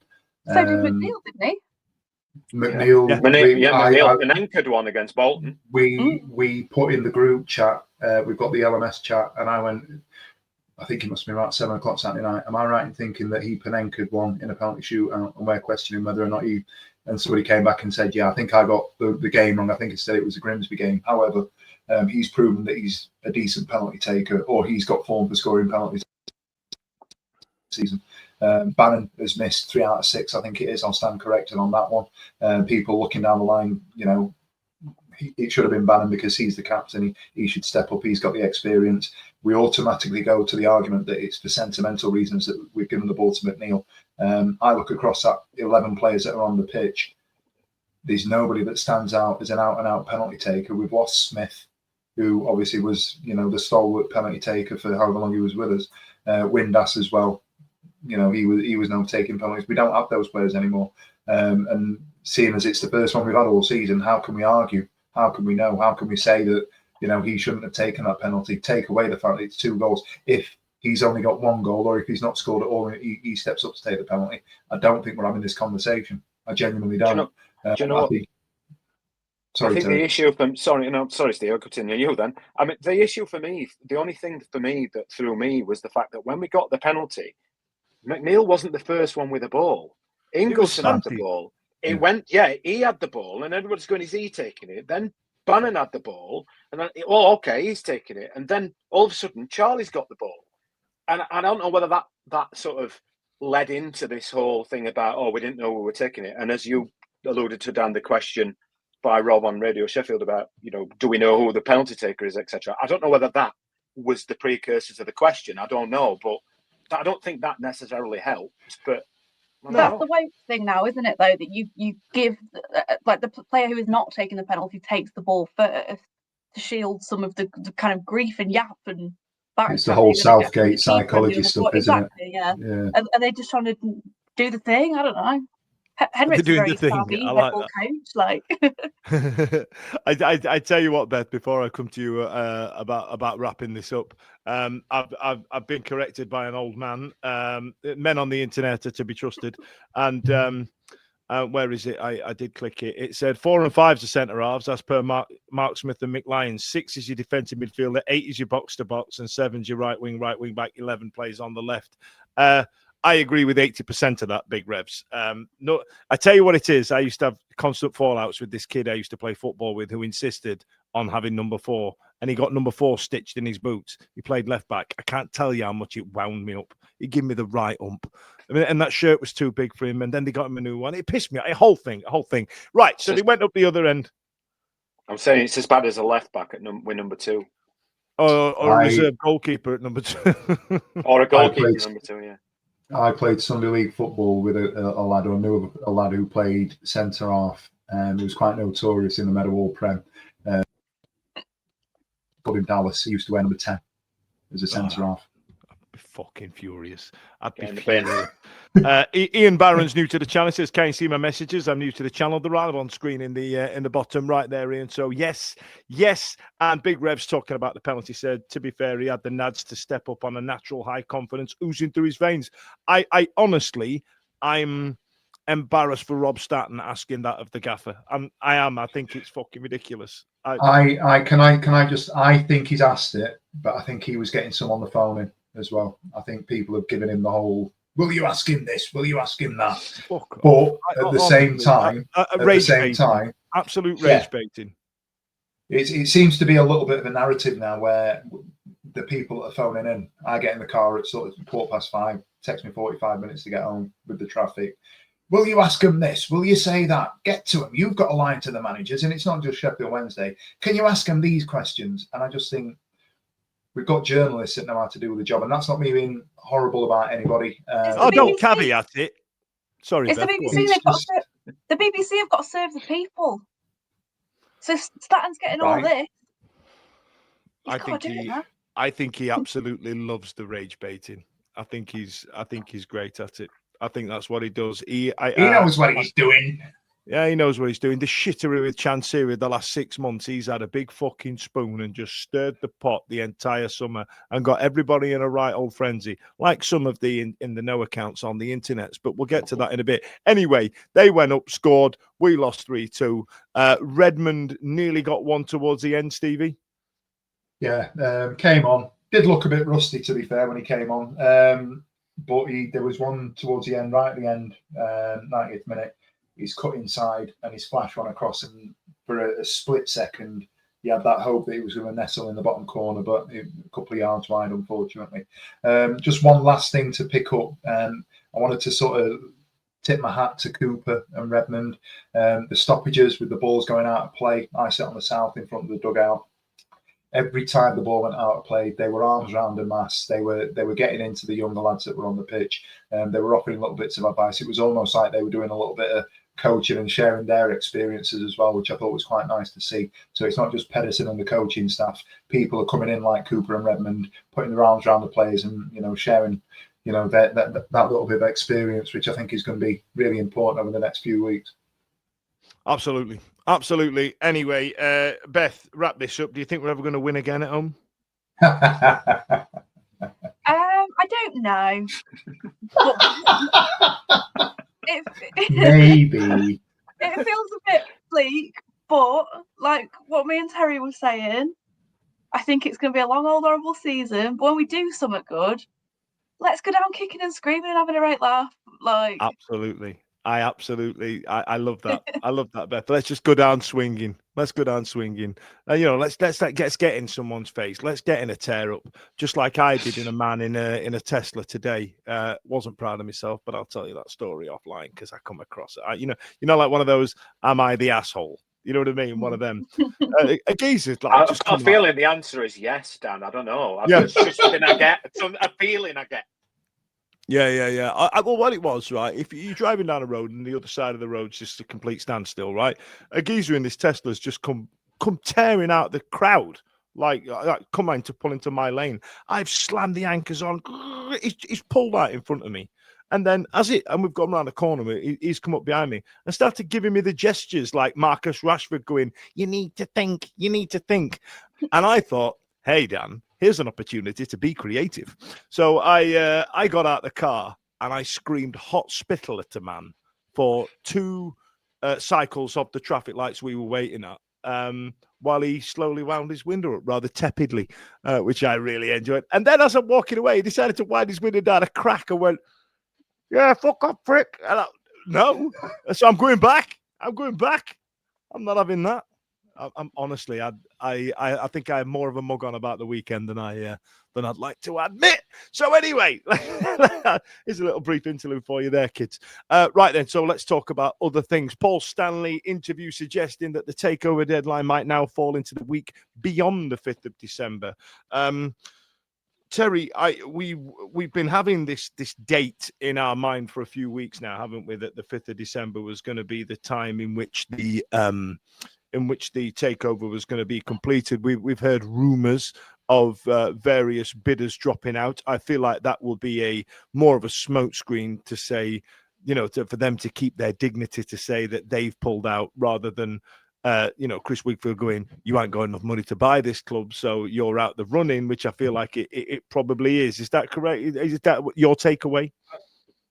So did McNeill, didn't he? McNeill, McNeill, an anchored one against Bolton. We put in the group chat. We've got the LMS chat, and I went. I think it must have been about 7 o'clock Saturday night. Am I right in thinking that he penenkered one in a penalty shoot, and we're questioning whether or not he? And somebody came back and said, "Yeah, I think I got the game wrong. I think instead it was a Grimsby game." However, he's proven that he's a decent penalty taker, or he's got form for scoring penalties this season. Bannon has missed 3 out of 6, I think it is. I'll stand corrected on that one. People looking down the line, it should have been Bannon because he's the captain. He should step up. He's got the experience. We automatically go to the argument that it's for sentimental reasons that we've given the ball to McNeill. I look across that 11 players that are on the pitch. There's nobody that stands out as an out-and-out penalty taker. We've lost Smith, who obviously was, the stalwart penalty taker for however long he was with us. Windass as well. He was now taking penalties. We don't have those players anymore. And seeing as it's the first one we've had all season, how can we argue? How can we know? How can we say that, he shouldn't have taken that penalty? Take away the fact that it's 2 goals. If he's only got one goal, or if he's not scored at all, he steps up to take the penalty. I don't think we're having this conversation. I genuinely don't. Do you know what? Sorry, I think the issue from sorry, Steve, I'll continue you then. I mean, the issue for me, the only thing for me that threw me was the fact that when we got the penalty, McNeill wasn't the first one with the ball. Ingleson had the ball. It went, he had the ball, and everybody's going, is he taking it? Then Bannon had the ball, and then, okay, he's taking it. And then all of a sudden, Charlie's got the ball. And I don't know whether that sort of led into this whole thing about, we didn't know we were taking it. And as you alluded to, Dan, the question by Rob on Radio Sheffield about, do we know who the penalty taker is, etc. I don't know whether that was the precursor to the question. I don't know, but I don't think that necessarily helped. But that's the way thing now, isn't it? Though that you give like the player who is not taking the penalty takes the ball first to shield some of the kind of grief and yap and. It's the whole Southgate psychology stuff, isn't it? Yeah. Are they just trying to do the thing? I don't know. Henrik's doing very the thing. savvy, I like coach. I tell you what, Beth. Before I come to you about wrapping this up, I've been corrected by an old man. Men on the internet are to be trusted, and where is it? I did click it. It said 4 and 5 are centre halves, as per Mark Smith and Mick Lyons. 6 is your defensive midfielder, 8 is your box to box, and 7 is your right wing back. 11 plays on the left. I agree with 80% of that, Big Revs. No, I tell you what it is. I used to have constant fallouts with this kid I used to play football with who insisted on having number 4, and he got number 4 stitched in his boots. He played left back. I can't tell you how much it wound me up. He gave me the right ump. I mean, and that shirt was too big for him, and then they got him a new one. It pissed me out. A whole thing. Right, so they went up the other end. I'm saying it's as bad as a left back with number 2. Or a reserve goalkeeper at number 2. Or a goalkeeper at number 2, yeah. I played Sunday League football with a lad, or knew a lad who played centre half, and he was quite notorious in the Meadowall Prem. Called him Dallas. He used to wear number 10 as a centre half. I'd be fucking furious. I'd be furious. Ian Barron's new to the channel. Says, "Can you see my messages? I'm new to the channel. They're right on screen in the bottom right there, Ian. So yes. And Big Rev's talking about the penalty. Said, to be fair, he had the nads to step up on a natural high confidence oozing through his veins. I honestly, I'm embarrassed for Rob Staton asking that of the gaffer. I am. I think it's fucking ridiculous. I think he's asked it, but I think he was getting some on the phone in as well. I think people have given him the whole, will you ask him this? Will you ask him that? But at the same time, absolute rage baiting. It seems to be a little bit of a narrative now where the people that are phoning in, I get in the car at sort of 5:15, takes me 45 minutes to get home with the traffic. Will you ask him this? Will you say that? Get to him. You've got a line to the managers, and it's not just Sheffield Wednesday. Can you ask him these questions? And I just think we've got journalists that know how to do the job, and that's not me being horrible about anybody. Don't caveat it. Sorry, it's Beth, the BBC have got to serve the people. So Staton's getting all this. I think he absolutely loves the rage baiting. I think he's great at it. I think that's what he does. He knows what he's doing. Yeah, he knows what he's doing. The shittery with Chansiri the last 6 months, he's had a big fucking spoon and just stirred the pot the entire summer and got everybody in a right old frenzy, like some of the in the no accounts on the internet. But we'll get to that in a bit. Anyway, they went up, scored. We lost 3-2. Redmond nearly got one towards the end, Stevie. Yeah, came on. Did look a bit rusty, to be fair, when he came on. But there was one towards the end, right at the end, 90th minute. He's cut inside and his flash ran across, and for a split second, he had that hope that he was going to nestle in the bottom corner, but a couple of yards wide, unfortunately. Just one last thing to pick up. I wanted to sort of tip my hat to Cooper and Redmond. The stoppages with the balls going out of play. I sat on the south in front of the dugout. Every time the ball went out of play, they were arms round a mass. They were getting into the younger lads that were on the pitch. They were offering little bits of advice. It was almost like they were doing a little bit of coaching and sharing their experiences as well, which I thought was quite nice to see. So it's not just Pedersen and the coaching staff. People are coming in like Cooper and Redmond, putting their arms around the players and sharing that little bit of experience, which I think is going to be really important over the next few weeks. Absolutely. Anyway, Beth, wrap this up. Do you think we're ever going to win again at home? don't know. But Maybe. it feels a bit bleak, but like what me and Terry were saying, I think it's going to be a long, old, horrible season. But when we do something good, let's go down kicking and screaming and having a right laugh. Like, absolutely. I love that. I love that, Beth. Let's just go down swinging. Let's go down swinging. Let's get in someone's face. Let's get in a tear up, just like I did in a man in a Tesla today. Wasn't proud of myself, but I'll tell you that story offline because I come across it. Like one of those. Am I the asshole? You know what I mean? One of them. A geezer's like. I've got a feeling the answer is yes, Dan. I don't know. It's just something I get. A feeling I get. Yeah. Well, what it was, right? If you're driving down a road and the other side of the road's just a complete standstill, right? A geezer in this Tesla's just come tearing out the crowd, like come in to pull into my lane. I've slammed the anchors on. He's pulled out in front of me, and then and we've gone around the corner. He's come up behind me and started giving me the gestures like Marcus Rashford, going, "You need to think. You need to think." And I thought, hey, Dan. Here's an opportunity to be creative. So I got out the car and I screamed hot spittle at a man for 2 cycles of the traffic lights we were waiting at while he slowly wound his window up rather tepidly, which I really enjoyed. And then as I'm walking away, he decided to wind his window down a crack and went, "Yeah, fuck off, prick." And no. So I'm going back. I'm not having that. I'm honestly, I think I have more of a mug on about the weekend than I'd like to admit. So anyway, here's a little brief interlude for you there, kids. Right then, so let's talk about other things. Paul Stanley interview suggesting that the takeover deadline might now fall into the week beyond the 5th of December. Terry, we've been having this date in our mind for a few weeks now, haven't we? That the 5th of December was going to be the time in which the takeover was going to be completed. We've heard rumours of various bidders dropping out. I feel like that will be more of a smokescreen to say, for them to keep their dignity, to say that they've pulled out rather than, Chris Wigfield going, "You ain't got enough money to buy this club, so you're out the running," which I feel like it probably is. Is that correct? Is that your takeaway?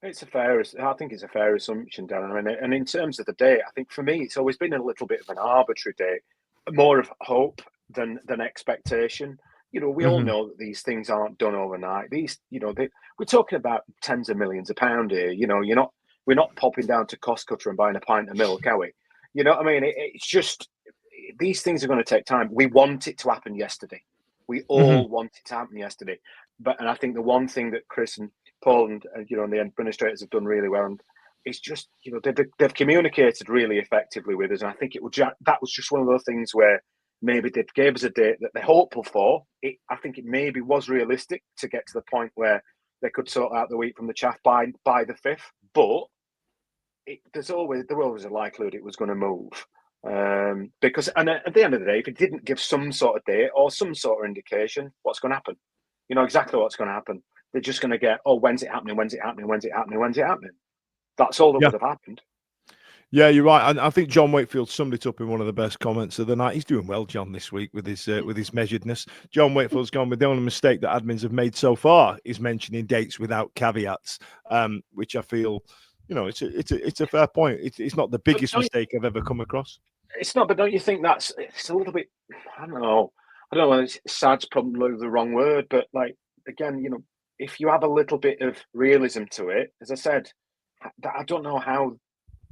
I think it's a fair assumption, Dan. I mean, and in terms of the date, I think for me, it's always been a little bit of an arbitrary date, more of hope than expectation. We all know that these things aren't done overnight. We're talking about tens of millions of pounds here. We're not popping down to Costco and buying a pint of milk, are we? You know what I mean? It's just, these things are going to take time. We want it to happen yesterday. We all want it to happen yesterday. And I think the one thing that Chris and Paul and the administrators have done really well, and it's just they've communicated really effectively with us, and I think that was just one of those things where maybe they gave us a date that they're hopeful for. I think it maybe was realistic to get to the point where they could sort out the wheat from the chaff by the 5th, but there was always a likelihood it was going to move. Because at the end of the day, if it didn't give some sort of date or some sort of indication, what's going to happen? You know exactly what's going to happen. They're just going to get, "Oh, when's it happening? When's it happening? When's it happening? When's it happening?" That's all that would have happened. Yeah, you're right. I think John Wakefield summed it up in one of the best comments of the night. He's doing well, John, this week with his measuredness. John Wakefield's gone with the only mistake that admins have made so far is mentioning dates without caveats, which I feel, it's a fair point. It's not the biggest mistake I've ever come across. It's not, but don't you think it's a little bit? I don't know. Sad's probably the wrong word, but like again, if you have a little bit of realism to it, as I said, I don't know how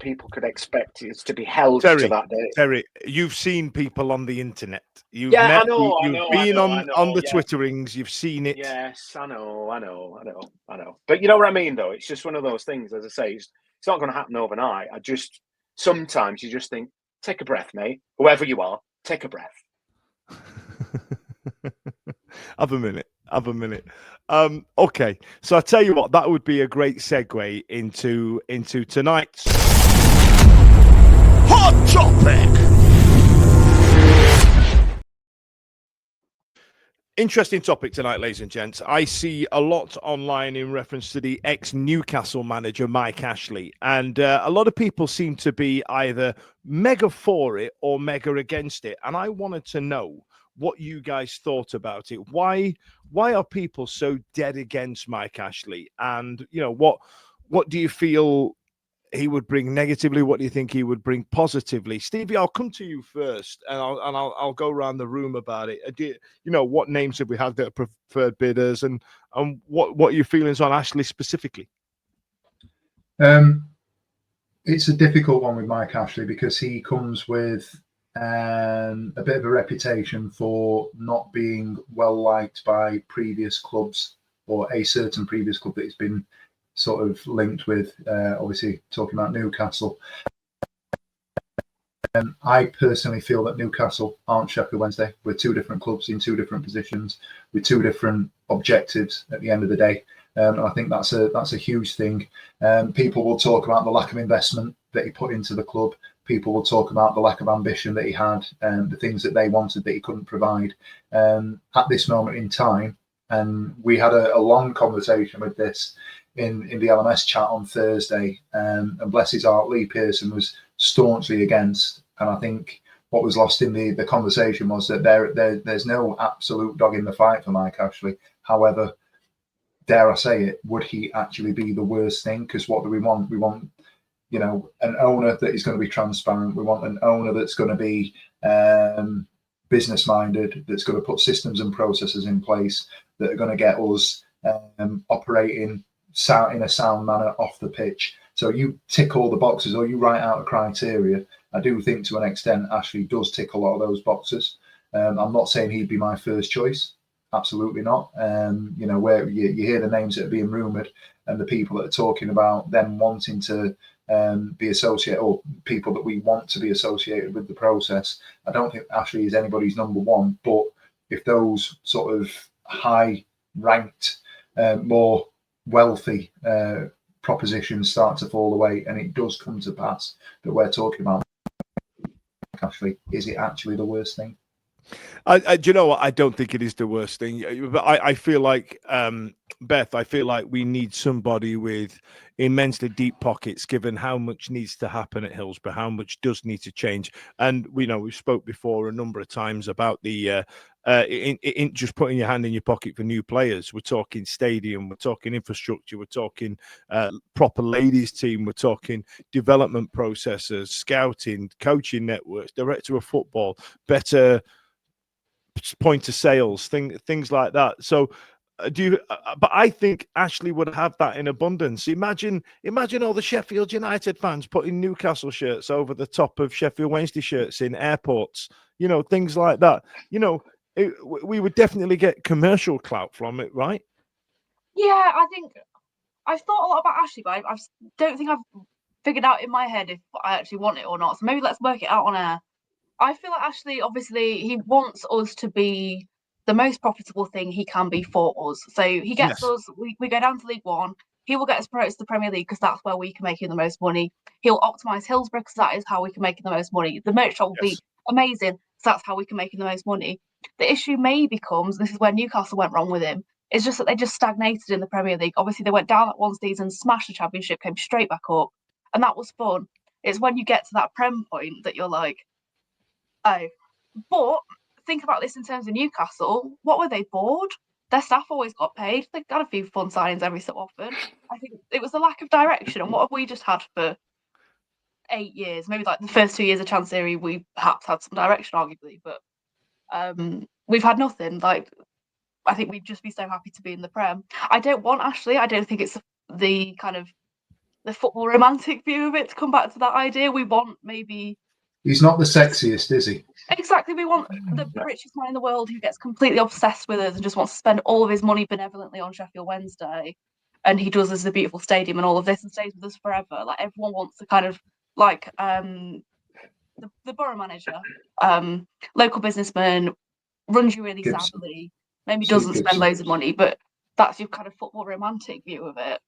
people could expect it to be held to that day. Terry, you've seen people on the internet. You've been on the Twitterings. You've seen it. Yes, I know. But you know what I mean, though. It's just one of those things. As I say, it's not going to happen overnight. Sometimes you just think, take a breath, mate. Whoever you are, take a breath. Have a minute. Okay, so I tell you what, that would be a great segue into tonight's hot topic. Interesting topic tonight, ladies and gents. I see a lot online in reference to the ex-Newcastle manager, Mike Ashley, and a lot of people seem to be either mega for it or mega against it. And I wanted to know what you guys thought about it. Why are people so dead against Mike Ashley? And what do you feel he would bring negatively? What do you think he would bring positively? Stevie, I'll come to you first, and I'll go around the room about it. What names have we had that are preferred bidders, and what are your feelings on Ashley specifically? It's a difficult one with Mike Ashley because he comes with a bit of a reputation for not being well liked by previous clubs, or a certain previous club that he's been sort of linked with, obviously talking about Newcastle. I personally feel that Newcastle aren't Sheffield Wednesday. We're two different clubs in two different positions with two different objectives at the end of the day. And I think that's a huge thing. People will talk about the lack of investment that he put into the club. People will talk about the lack of ambition that he had and the things that they wanted that he couldn't provide at this moment in time. And we had a long conversation with this in the LMS chat on Thursday. And bless his heart, Lee Pearson was staunchly against. And I think what was lost in the conversation was that there's no absolute dog in the fight for Mike Ashley. However, dare I say it, would he actually be the worst thing? Because what do we want? We want, an owner that is going to be transparent. We want an owner that's going to be business minded, that's going to put systems and processes in place that are going to get us operating in a sound manner off the pitch. So you tick all the boxes, or you write out a criteria. I do think to an extent Ashley does tick a lot of those boxes. I'm not saying he'd be my first choice. Absolutely not. Where you hear the names that are being rumoured and the people that are talking about them wanting to be associated, or people that we want to be associated with the process, I don't think Ashley is anybody's number one. But if those sort of high-ranked, more wealthy propositions start to fall away, and it does come to pass that we're talking about Ashley, is it actually the worst thing? Do you know what? I don't think it is the worst thing. But I feel like, Beth, I feel like we need somebody with immensely deep pockets, given how much needs to happen at Hillsborough, how much does need to change. And we spoke before a number of times about the in just putting your hand in your pocket for new players. We're talking stadium, we're talking infrastructure, we're talking proper ladies team, we're talking development processes, scouting, coaching networks, director of football, better point of sales, things like that. So but I think Ashley would have that in abundance. Imagine all the Sheffield United fans putting Newcastle shirts over the top of Sheffield Wednesday shirts in airports, things like that. We would definitely get commercial clout from it, right? Yeah, I think I've thought a lot about Ashley, but I don't think I've figured out in my head if I actually want it or not. So maybe let's work it out on air. I feel like Ashley, obviously, he wants us to be the most profitable thing he can be for us. So he gets us, we go down to League One. He will get us promoted to the Premier League because that's where we can make him the most money. He'll optimise Hillsborough because that is how we can make him the most money. The merch shop will be amazing, so that's how we can make him the most money. The issue maybe becomes, this is where Newcastle went wrong with him, it's just that they just stagnated in the Premier League. Obviously, they went down that one season, smashed the Championship, came straight back up, and that was fun. It's when you get to that Prem point that you're like, oh. But think about this in terms of Newcastle. What were they bored? Their staff always got paid. They got a few fun signings every so often. I think it was the lack of direction. And what have we just had for 8 years? Maybe like the first 2 years of Chancery, we perhaps had some direction, arguably, but we've had nothing. Like, I think we'd just be so happy to be in the Prem. I don't want Ashley. I don't think it's the kind of the football romantic view of it to come back to that idea. We want maybe. He's not the sexiest, is he? Exactly. We want the richest man in the world who gets completely obsessed with us and just wants to spend all of his money benevolently on Sheffield Wednesday. And he does this, a beautiful stadium and all of this, and stays with us forever. Like, everyone wants to kind of like the borough manager, local businessman, runs you really sadly, maybe doesn't spend loads of money, but that's your kind of football romantic view of it.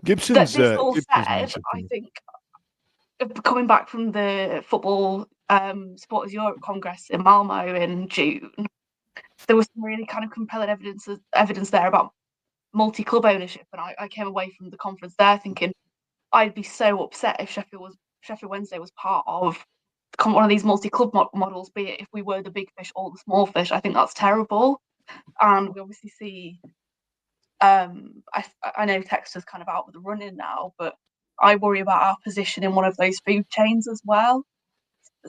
Gibson's this all said, I think coming back from the football Supporters Europe Congress in Malmo in June, there was some really kind of compelling evidence there about multi-club ownership, and I came away from the conference there thinking I'd be so upset if Sheffield Wednesday was part of one of these multi-club models, be it if we were the big fish or the small fish. I think that's terrible. And we obviously see, I know Texter's kind of out with the running now, but I worry about our position in one of those food chains as well.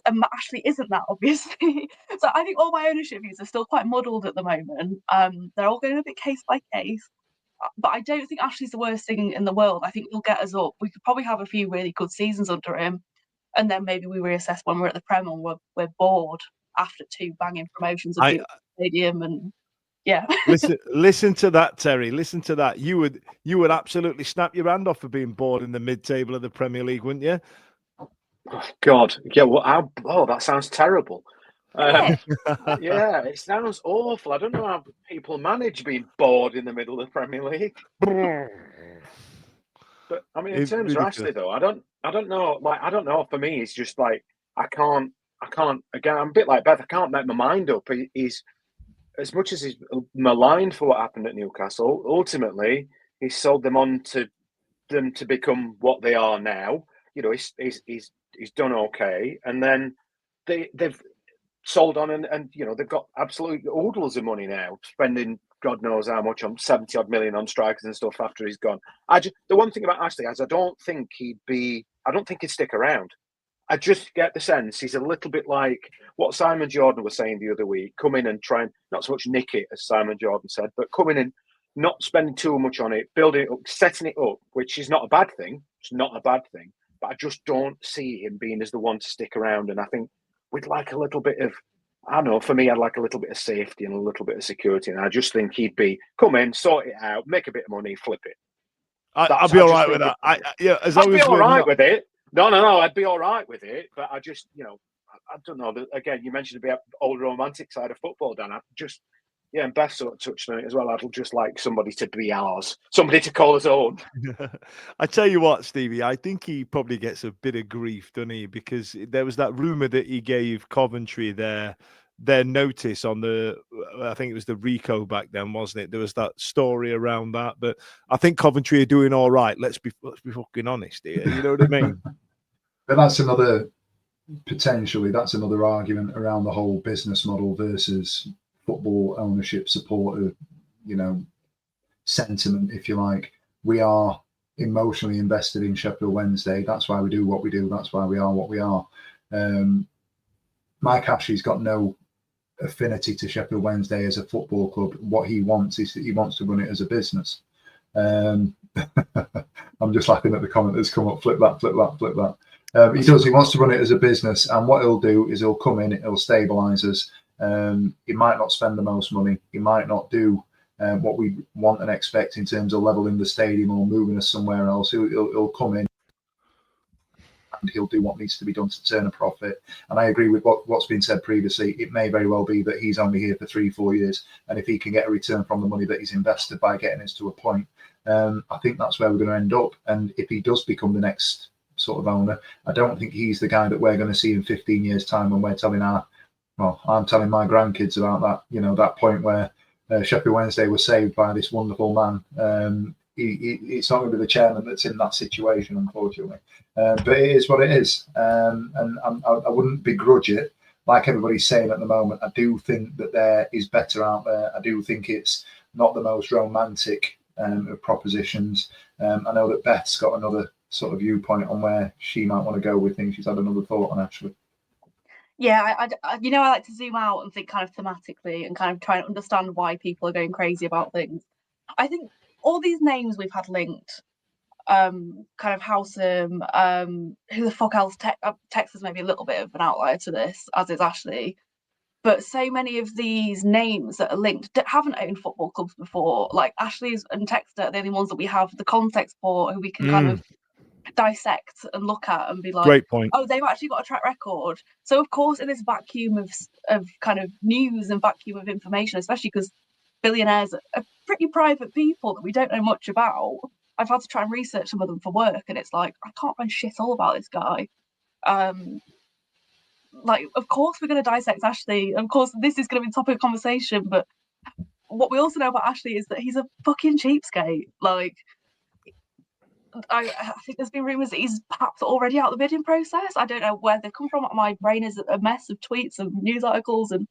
And Ashley isn't that, obviously. So I think all my ownership views are still quite muddled at the moment. They're all going a bit case by case. But I don't think Ashley's the worst thing in the world. I think he'll get us up. We could probably have a few really good seasons under him. And then maybe we reassess when we're at the Prem and we're bored after 2 banging promotions of the stadium. And yeah. listen to that, Terry. Listen to that. You would absolutely snap your hand off for being bored in the mid-table of the Premier League, wouldn't you? Oh, God. Yeah, well, that sounds terrible. Yeah, it sounds awful. I don't know how people manage being bored in the middle of the Premier League. But I mean, in terms of Ashley, though, I don't know. Like, I don't know. For me, it's just like I can't. Again, I'm a bit like Beth. I can't make my mind up. He's as much as he's maligned for what happened at Newcastle. Ultimately, he sold them on to them to become what they are now. You know, he's done okay, and then they've sold on and you know they've got absolute oodles of money now, spending God knows how much on 70-odd million on strikers and stuff after he's gone. The one thing about Ashley is I don't think he'd stick around. I just get the sense he's a little bit like what Simon Jordan was saying the other week. Come in and try and not so much nick it, as Simon Jordan said, but come in and not spending too much on it, building it up, setting it up, which is not a bad thing. It's not a bad thing. But I just don't see him being as the one to stick around. And I think we'd like a little bit of, I don't know, for me, I'd like a little bit of safety and a little bit of security. And I just think he'd be, come in, sort it out, make a bit of money, flip it. I'll be all right with that. I'd be all right with it. No, I'd be all right with it. But I just, you know, I don't know. Again, you mentioned the old romantic side of football, Dan. I just, yeah, and Beth sort of touched on it as well. I'd just like somebody to be ours, somebody to call us own. I tell you what, Stevie, I think he probably gets a bit of grief, doesn't he? Because there was that rumour that he gave Coventry their notice on I think it was the Rico back then, wasn't it? There was that story around that. But I think Coventry are doing all right. Let's be fucking honest here. You know what I mean? But that's another argument around the whole business model versus football ownership support, you know, sentiment, if you like. We are emotionally invested in Sheffield Wednesday. That's why we do what we do. That's why we are what we are. Mike Ashley's got no affinity to Sheffield Wednesday as a football club. What he wants is that he wants to run it as a business. I'm just laughing at the comment that's come up. Flip that. He does. He wants to run it as a business, and what he'll do is he'll come in, he'll stabilise us. He might not spend the most money. He might not do what we want and expect in terms of leveling the stadium or moving us somewhere else. He'll come in and he'll do what needs to be done to turn a profit. And I agree with what's been said previously. It may very well be that he's only here for 3-4 years, and if he can get a return from the money that he's invested by getting us to a point, I think that's where we're going to end up. And if he does become the next sort of owner, I don't think he's the guy that we're going to see in 15 years' time when we're telling I'm telling my grandkids about that, you know, that point where Sheffield Wednesday was saved by this wonderful man. It's not going to be the chairman that's in that situation, unfortunately. But it is what it is. And I wouldn't begrudge it, like everybody's saying at the moment. I do think that there is better out there. I do think it's not the most romantic of propositions. I know that Beth's got another sort of viewpoint on where she might want to go with things. She's had another thought on Ashley. Yeah, I like to zoom out and think kind of thematically and kind of try and understand why people are going crazy about things. I think all these names we've had linked, kind of Howsam, who the fuck else, Texas may be a little bit of an outlier to this, as is Ashley, but so many of these names that are linked haven't owned football clubs before. Like Ashley's and Texter are the only ones that we have the context for, who we can kind of dissect and look at and be like, great point. Oh, they've actually got a track record. So of course, in this vacuum of kind of news and vacuum of information, especially because billionaires are pretty private people that we don't know much about, I've had to try and research some of them for work, and it's like I can't find shit all about this guy. Like, of course we're going to dissect Ashley. Of course this is going to be the topic of conversation, but what we also know about Ashley is that he's a fucking cheapskate. Like, I think there's been rumours that he's perhaps already out of the bidding process. I don't know where they've come from. My brain is a mess of tweets and news articles and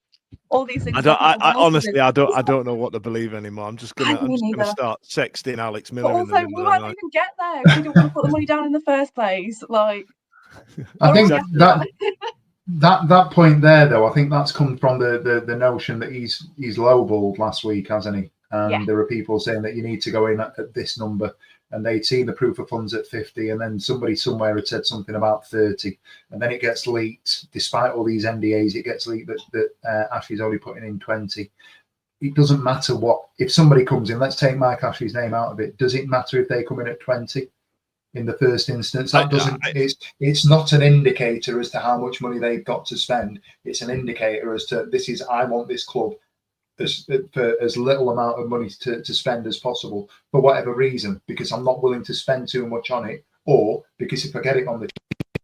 all these things. I honestly, I don't know what to believe anymore. I'm just gonna start sexting Alex Miller. But also, we might not even get there if we don't want to put the money down in the first place. Like, I think that point there, though, I think that's come from the notion that he's lowballed last week, hasn't he? And there are people saying that you need to go in at this number, and they'd seen the proof of funds at 50, and then somebody somewhere had said something about 30, and then it gets leaked. Despite all these NDAs, it gets leaked that Ashley's only putting in 20. It doesn't matter if somebody comes in. Let's take Mike Ashley's name out of it. Does it matter if they come in at 20 in the first instance? That doesn't. It's not an indicator as to how much money they've got to spend. It's an indicator as to I want this club for as little amount of money to spend as possible for whatever reason, because I'm not willing to spend too much on it, or because if I get it on the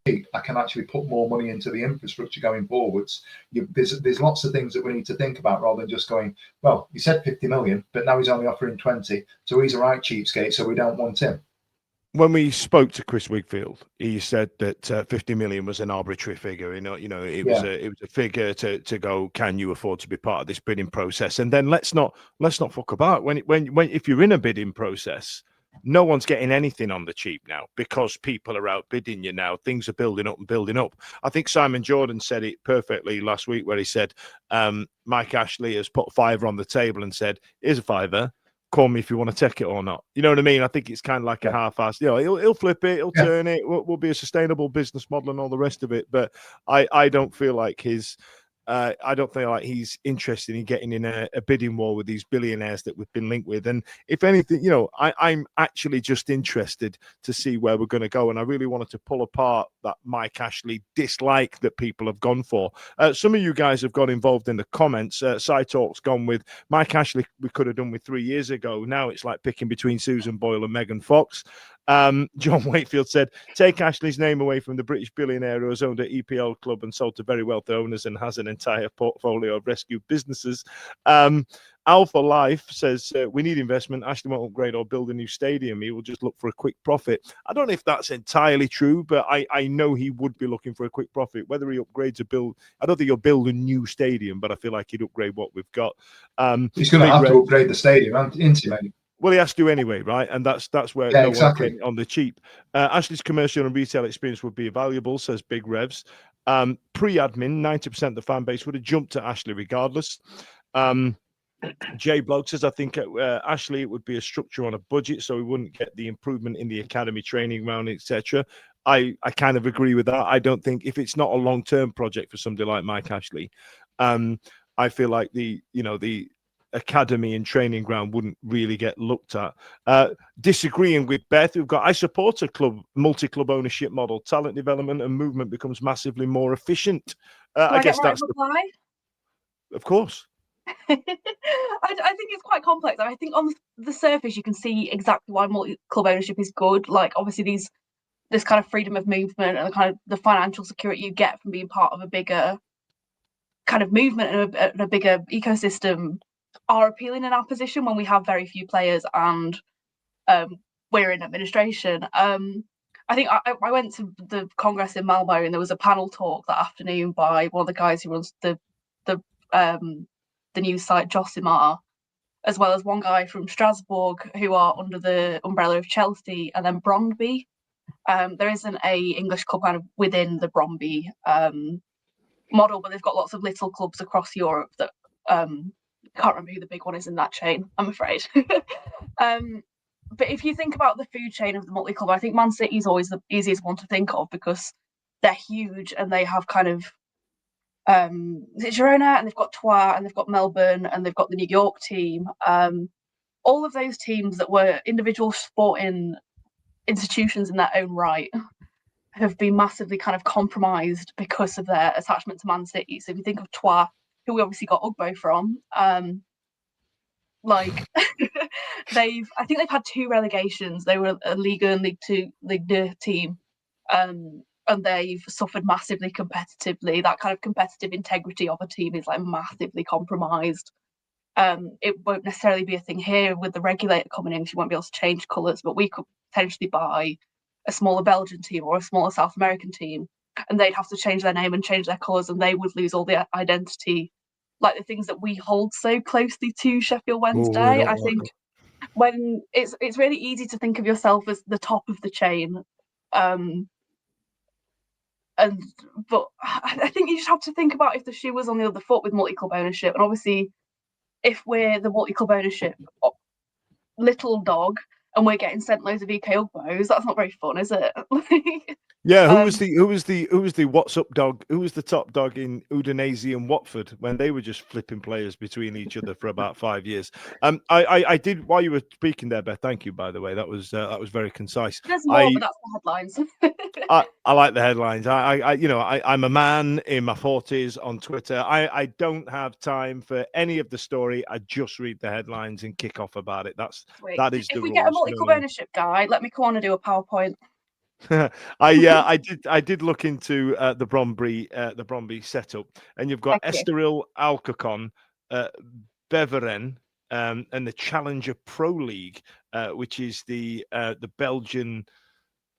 cheap, I can actually put more money into the infrastructure going forwards. There's lots of things that we need to think about rather than just going, well, he said 50 million, but now he's only offering 20, so he's a right cheapskate, so we don't want him. When we spoke to Chris Wigfield, he said that 50 million was an arbitrary figure. It was a figure to go, can you afford to be part of this bidding process? And then let's not fuck about. When if you're in a bidding process, no one's getting anything on the cheap now because people are outbidding you now. Things are building up and building up. I think Simon Jordan said it perfectly last week where he said, Mike Ashley has put £5 on the table and said, here's a £5. Call me if you want to take it or not. You know what I mean? I think it's kind of like a half-assed. He'll flip it, he'll turn it. Will be a sustainable business model and all the rest of it. But I don't feel like he's interested in getting in a bidding war with these billionaires that we've been linked with. And if anything, I'm actually just interested to see where we're going to go. And I really wanted to pull apart that Mike Ashley dislike that people have gone for. Some of you guys have got involved in the comments. Talk's gone with Mike Ashley. We could have done with 3 years ago. Now it's like picking between Susan Boyle and Megan Fox. John Wakefield said, take Ashley's name away from the British billionaire who has owned an EPL club and sold to very wealthy owners and has an entire portfolio of rescue businesses. Alpha Life says, we need investment. Ashley won't upgrade or build a new stadium. He will just look for a quick profit. I don't know if that's entirely true, but I know he would be looking for a quick profit. Whether he upgrades or build, I don't think he'll build a new stadium, but I feel like he'd upgrade what we've got. He's going to have to upgrade the stadium, isn't he, mate? Well, he has to anyway, right? And that's where no one's getting on the cheap. Ashley's commercial and retail experience would be valuable, says Big Revs. Pre-admin, 90% of the fan base would have jumped to Ashley regardless. Jay Blog says, I think Ashley, it would be a structure on a budget, so we wouldn't get the improvement in the academy training ground, etc. I kind of agree with that. I don't think if it's not a long-term project for somebody like Mike Ashley, I feel like the academy and training ground wouldn't really get looked at. Disagreeing with Beth, who've got, I support a multi-club ownership model. Talent development and movement becomes massively more efficient. I guess that's reply? Of course. I think it's quite complex. I think on the surface you can see exactly why multi-club ownership is good. Like obviously this kind of freedom of movement and the kind of the financial security you get from being part of a bigger kind of movement and a bigger ecosystem are appealing in our position when we have very few players and we're in administration. I think I went to the Congress in Malmo and there was a panel talk that afternoon by one of the guys who runs the news site Josimar, as well as one guy from Strasbourg who are under the umbrella of Chelsea, and then Brondby. There isn't a English club kind of within the Brondby model, but they've got lots of little clubs across Europe that can't remember who the big one is in that chain, I'm afraid. But if you think about the food chain of the multi-club, I think Man City is always the easiest one to think of because they're huge and they have kind of Girona, and they've got Troyes, and they've got Melbourne, and they've got the New York team. All of those teams that were individual sporting institutions in their own right have been massively kind of compromised because of their attachment to Man City. So if you think of Troyes, who we obviously got Ugbo from, I think they've had 2 relegations. They were a Liga and League 2, Ligue 2 team. And they've suffered massively competitively. That kind of competitive integrity of a team is like massively compromised. It won't necessarily be a thing here with the regulator coming in. She won't be able to change colours, but we could potentially buy a smaller Belgian team or a smaller South American team, and they'd have to change their name and change their colours, and they would lose all the identity, like the things that we hold so closely to Sheffield Wednesday. I think when it's really easy to think of yourself as the top of the chain, but I think you just have to think about if the shoe was on the other foot with multi-club ownership, and obviously if we're the multi-club ownership little dog and we're getting sent loads of EK Ugbos, that's not very fun, is it? Yeah, who was the what's up dog? Who was the top dog in Udinese and Watford when they were just flipping players between each other for about 5 years? I did, while you were speaking there, Beth. Thank you, by the way. That was very concise. There's more, but that's the headlines. I like the headlines. I'm a man in my 40s on Twitter. I don't have time for any of the story. I just read the headlines and kick off about it. That is the if we rules. get a multi-club ownership guy, let me come on and do a PowerPoint. I did look into the Bromby setup, and you've got Estoril Alcorcon, Beveren, and the Challenger Pro League, which is the Belgian.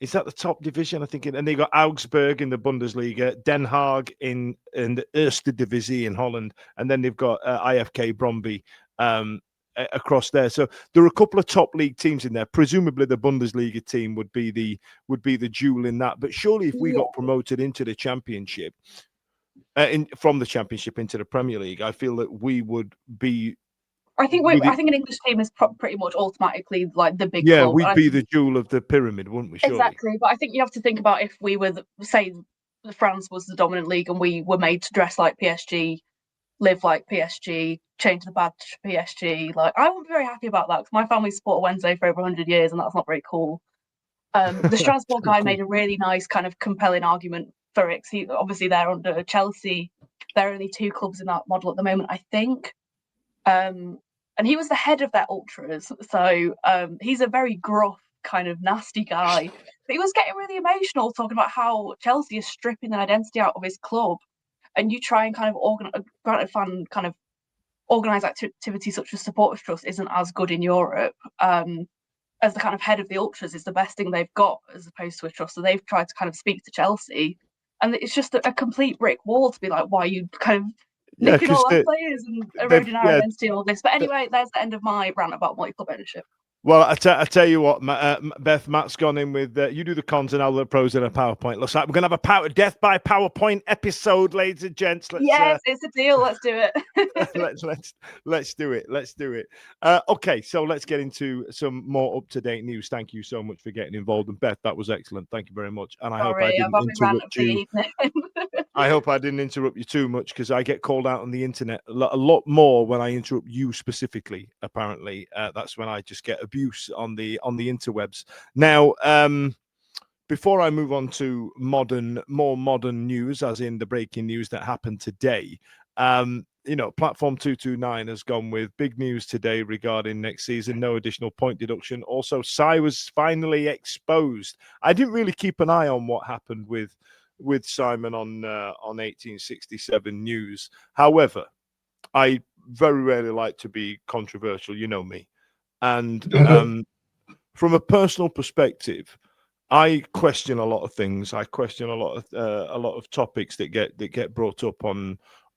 Is that the top division? I think, and they got Augsburg in the Bundesliga, Den Haag in the Eerste Divisie in Holland, and then they've got IFK Bromby across there. So there are a couple of top league teams in there. Presumably the Bundesliga team would be the jewel in that. But surely if we got promoted into the championship, from the championship into the Premier League, I feel that we would be. I think an English team is pretty much automatically like the big club. Yeah, we'd be the jewel of the pyramid, wouldn't we? Surely? Exactly. But I think you have to think about if we were, say, France was the dominant league and we were made to dress like PSG, live like PSG, change the badge to PSG. Like, I wouldn't be very happy about that because my family supported Wednesday for over 100 years, and that's not very cool. The Strasbourg guy made a really nice kind of compelling argument for it. Obviously, they're under Chelsea. There are only 2 clubs in that model at the moment, I think. And he was the head of their ultras, so he's a very gruff, kind of nasty guy. But he was getting really emotional, talking about how Chelsea is stripping the identity out of his club, and you try and kind of organise activities such as supporters trust isn't as good in Europe. As the kind of head of the ultras is the best thing they've got as opposed to a trust. So they've tried to kind of speak to Chelsea, and it's just a complete brick wall to be like, why are you kind of nicking all our players and eroding our identity and all this. But anyway, there's the end of my rant about multi-club ownership. Well, I tell you what, Beth, Matt's gone in with you do the cons and I'll do the pros in a PowerPoint. Looks like we're going to have a death by PowerPoint episode, ladies and gents. Yes, it's a deal. Let's do it. let's do it. Let's do it. Okay, so let's get into some more up-to-date news. Thank you so much for getting involved. And Beth, that was excellent. Thank you very much. And I hope I didn't interrupt you. I hope I didn't interrupt you too much because I get called out on the internet a lot more when I interrupt you specifically. Apparently, that's when I just get abuse on the interwebs. Now, before I move on to more modern news, as in the breaking news that happened today, Platform 229 has gone with big news today regarding next season. No additional point deduction. Also, Sai was finally exposed. I didn't really keep an eye on what happened with Simon on 1867 News. However, I very rarely like to be controversial. You know me. And from a personal perspective, I question a lot of things. I question a lot of topics that get brought up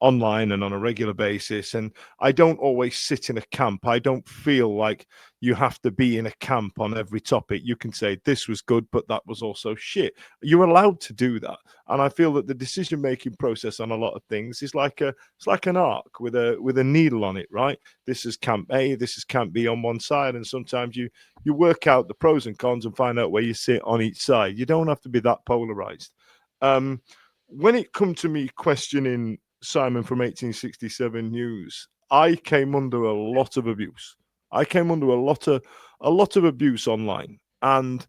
online and on a regular basis. And I don't always sit in a camp. I don't feel like you have to be in a camp on every topic. You can say this was good, but that was also shit. You're allowed to do that. And I feel that the decision-making process on a lot of things is like an arc with a needle on it, right? This is camp A, this is camp B on one side. And sometimes you work out the pros and cons and find out where you sit on each side. You don't have to be that polarized. When it come to me questioning Simon from 1867 News, I came under a lot of abuse. I came under a lot of abuse online, and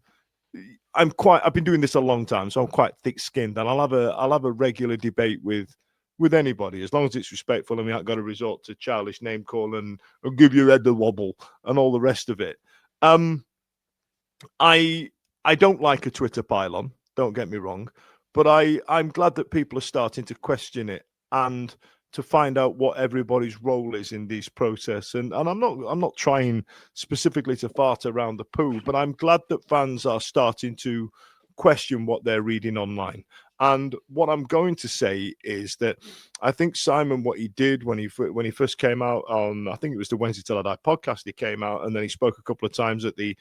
I've been doing this a long time, so I'm quite thick-skinned, and I'll have a regular debate with anybody as long as it's respectful and we haven't got to resort to childish name calling and give your head a wobble and all the rest of it. I don't like a Twitter pylon. Don't get me wrong, but I'm glad that people are starting to question it and to find out what everybody's role is in this process. And I'm not trying specifically to fart around the poo, but I'm glad that fans are starting to question what they're reading online. And what I'm going to say is that I think Simon, what he did when he first came out on, I think it was the Wednesday Till I Die podcast, he came out and then he spoke a couple of times at the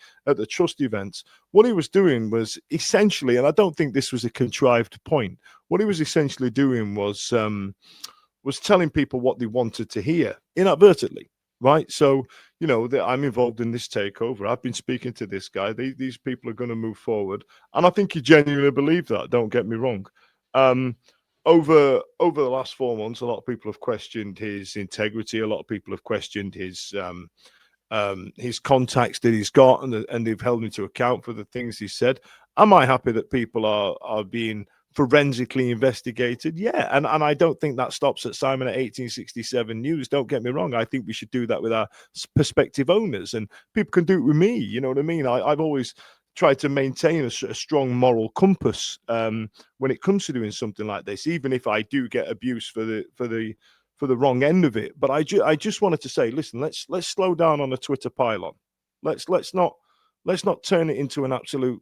Trust events. What he was doing was essentially, and I don't think this was a contrived point, what he was essentially doing was telling people what they wanted to hear inadvertently, right? So, you know, I'm involved in this takeover. I've been speaking to this guy. These people are going to move forward. And I think he genuinely believed that. Don't get me wrong. Over the last 4 months, a lot of people have questioned his integrity. A lot of people have questioned his contacts that he's got, and they've held him to account for the things he said. Am I happy that people are being forensically investigated? Yeah, and I don't think that stops at Simon at 1867 News. Don't get me wrong. I think we should do that with our prospective owners, and people can do it with me. You know what I mean? I've always tried to maintain a strong moral compass when it comes to doing something like this, even if I do get abuse for the wrong end of it. But I just wanted to say, listen, let's slow down on the Twitter pylon. Let's not turn it into an absolute,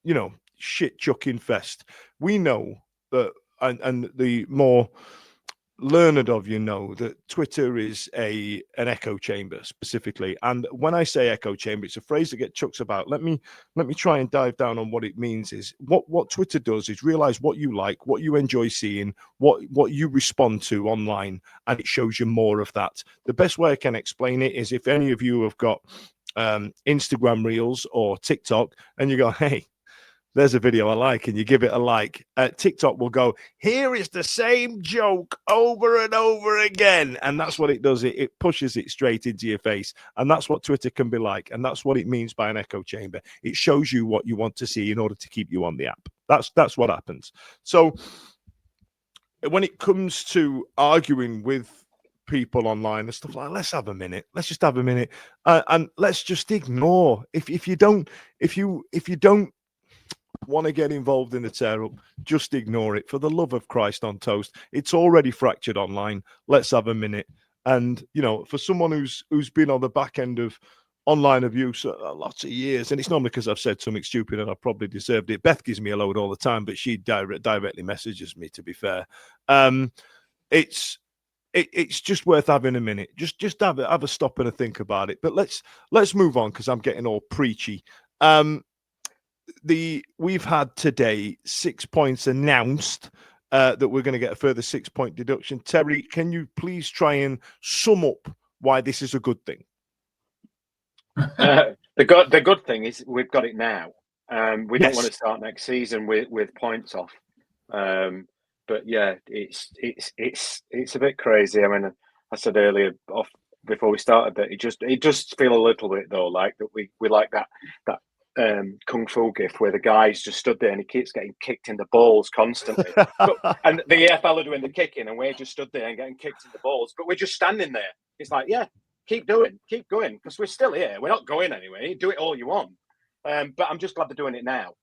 you know, shit chucking fest. We know that, and the more learned of you know that Twitter is an echo chamber specifically. And when I say echo chamber, it's a phrase that gets chucked about. Let me try and dive down on what it means. Is what Twitter does is realize what you like, what you enjoy seeing, what you respond to online, and it shows you more of that. The best way I can explain it is if any of you have got Instagram Reels or TikTok and you go, hey, there's a video I like, and you give it a like, TikTok will go, here is the same joke over and over again. And that's what it does. It pushes it straight into your face. And that's what Twitter can be like. And that's what it means by an echo chamber. It shows you what you want to see in order to keep you on the app. That's what happens. So when it comes to arguing with people online and stuff like, let's have a minute. Let's just have a minute. And let's just ignore. If you don't want to get involved in the tear up, just ignore it. For the love of Christ on toast, it's already fractured online. Let's have a minute. And you know, for someone who's been on the back end of online abuse lots of years, and it's not because I've said something stupid and I probably deserved it. Beth gives me a load all the time, but she directly messages me, to be fair. It's just worth having a minute. Just have a stop and a think about it. But let's move on, because I'm getting all preachy. We've had today 6 points announced, that we're going to get a further 6 point deduction. Terry, can you please try and sum up why this is a good thing? The good thing is we've got it now. We Yes. don't want to start next season with points off. But yeah, it's a bit crazy. I mean, I said earlier off before we started that it just feel a little bit though like that we like that kung fu gif where the guy's just stood there and he keeps getting kicked in the balls constantly. And the EFL are doing the kicking and we're just stood there and getting kicked in the balls, but we're just standing there. It's like, yeah, keep going, because we're still here. We're not going anywhere. Do it all you want. But I'm just glad they're doing it now.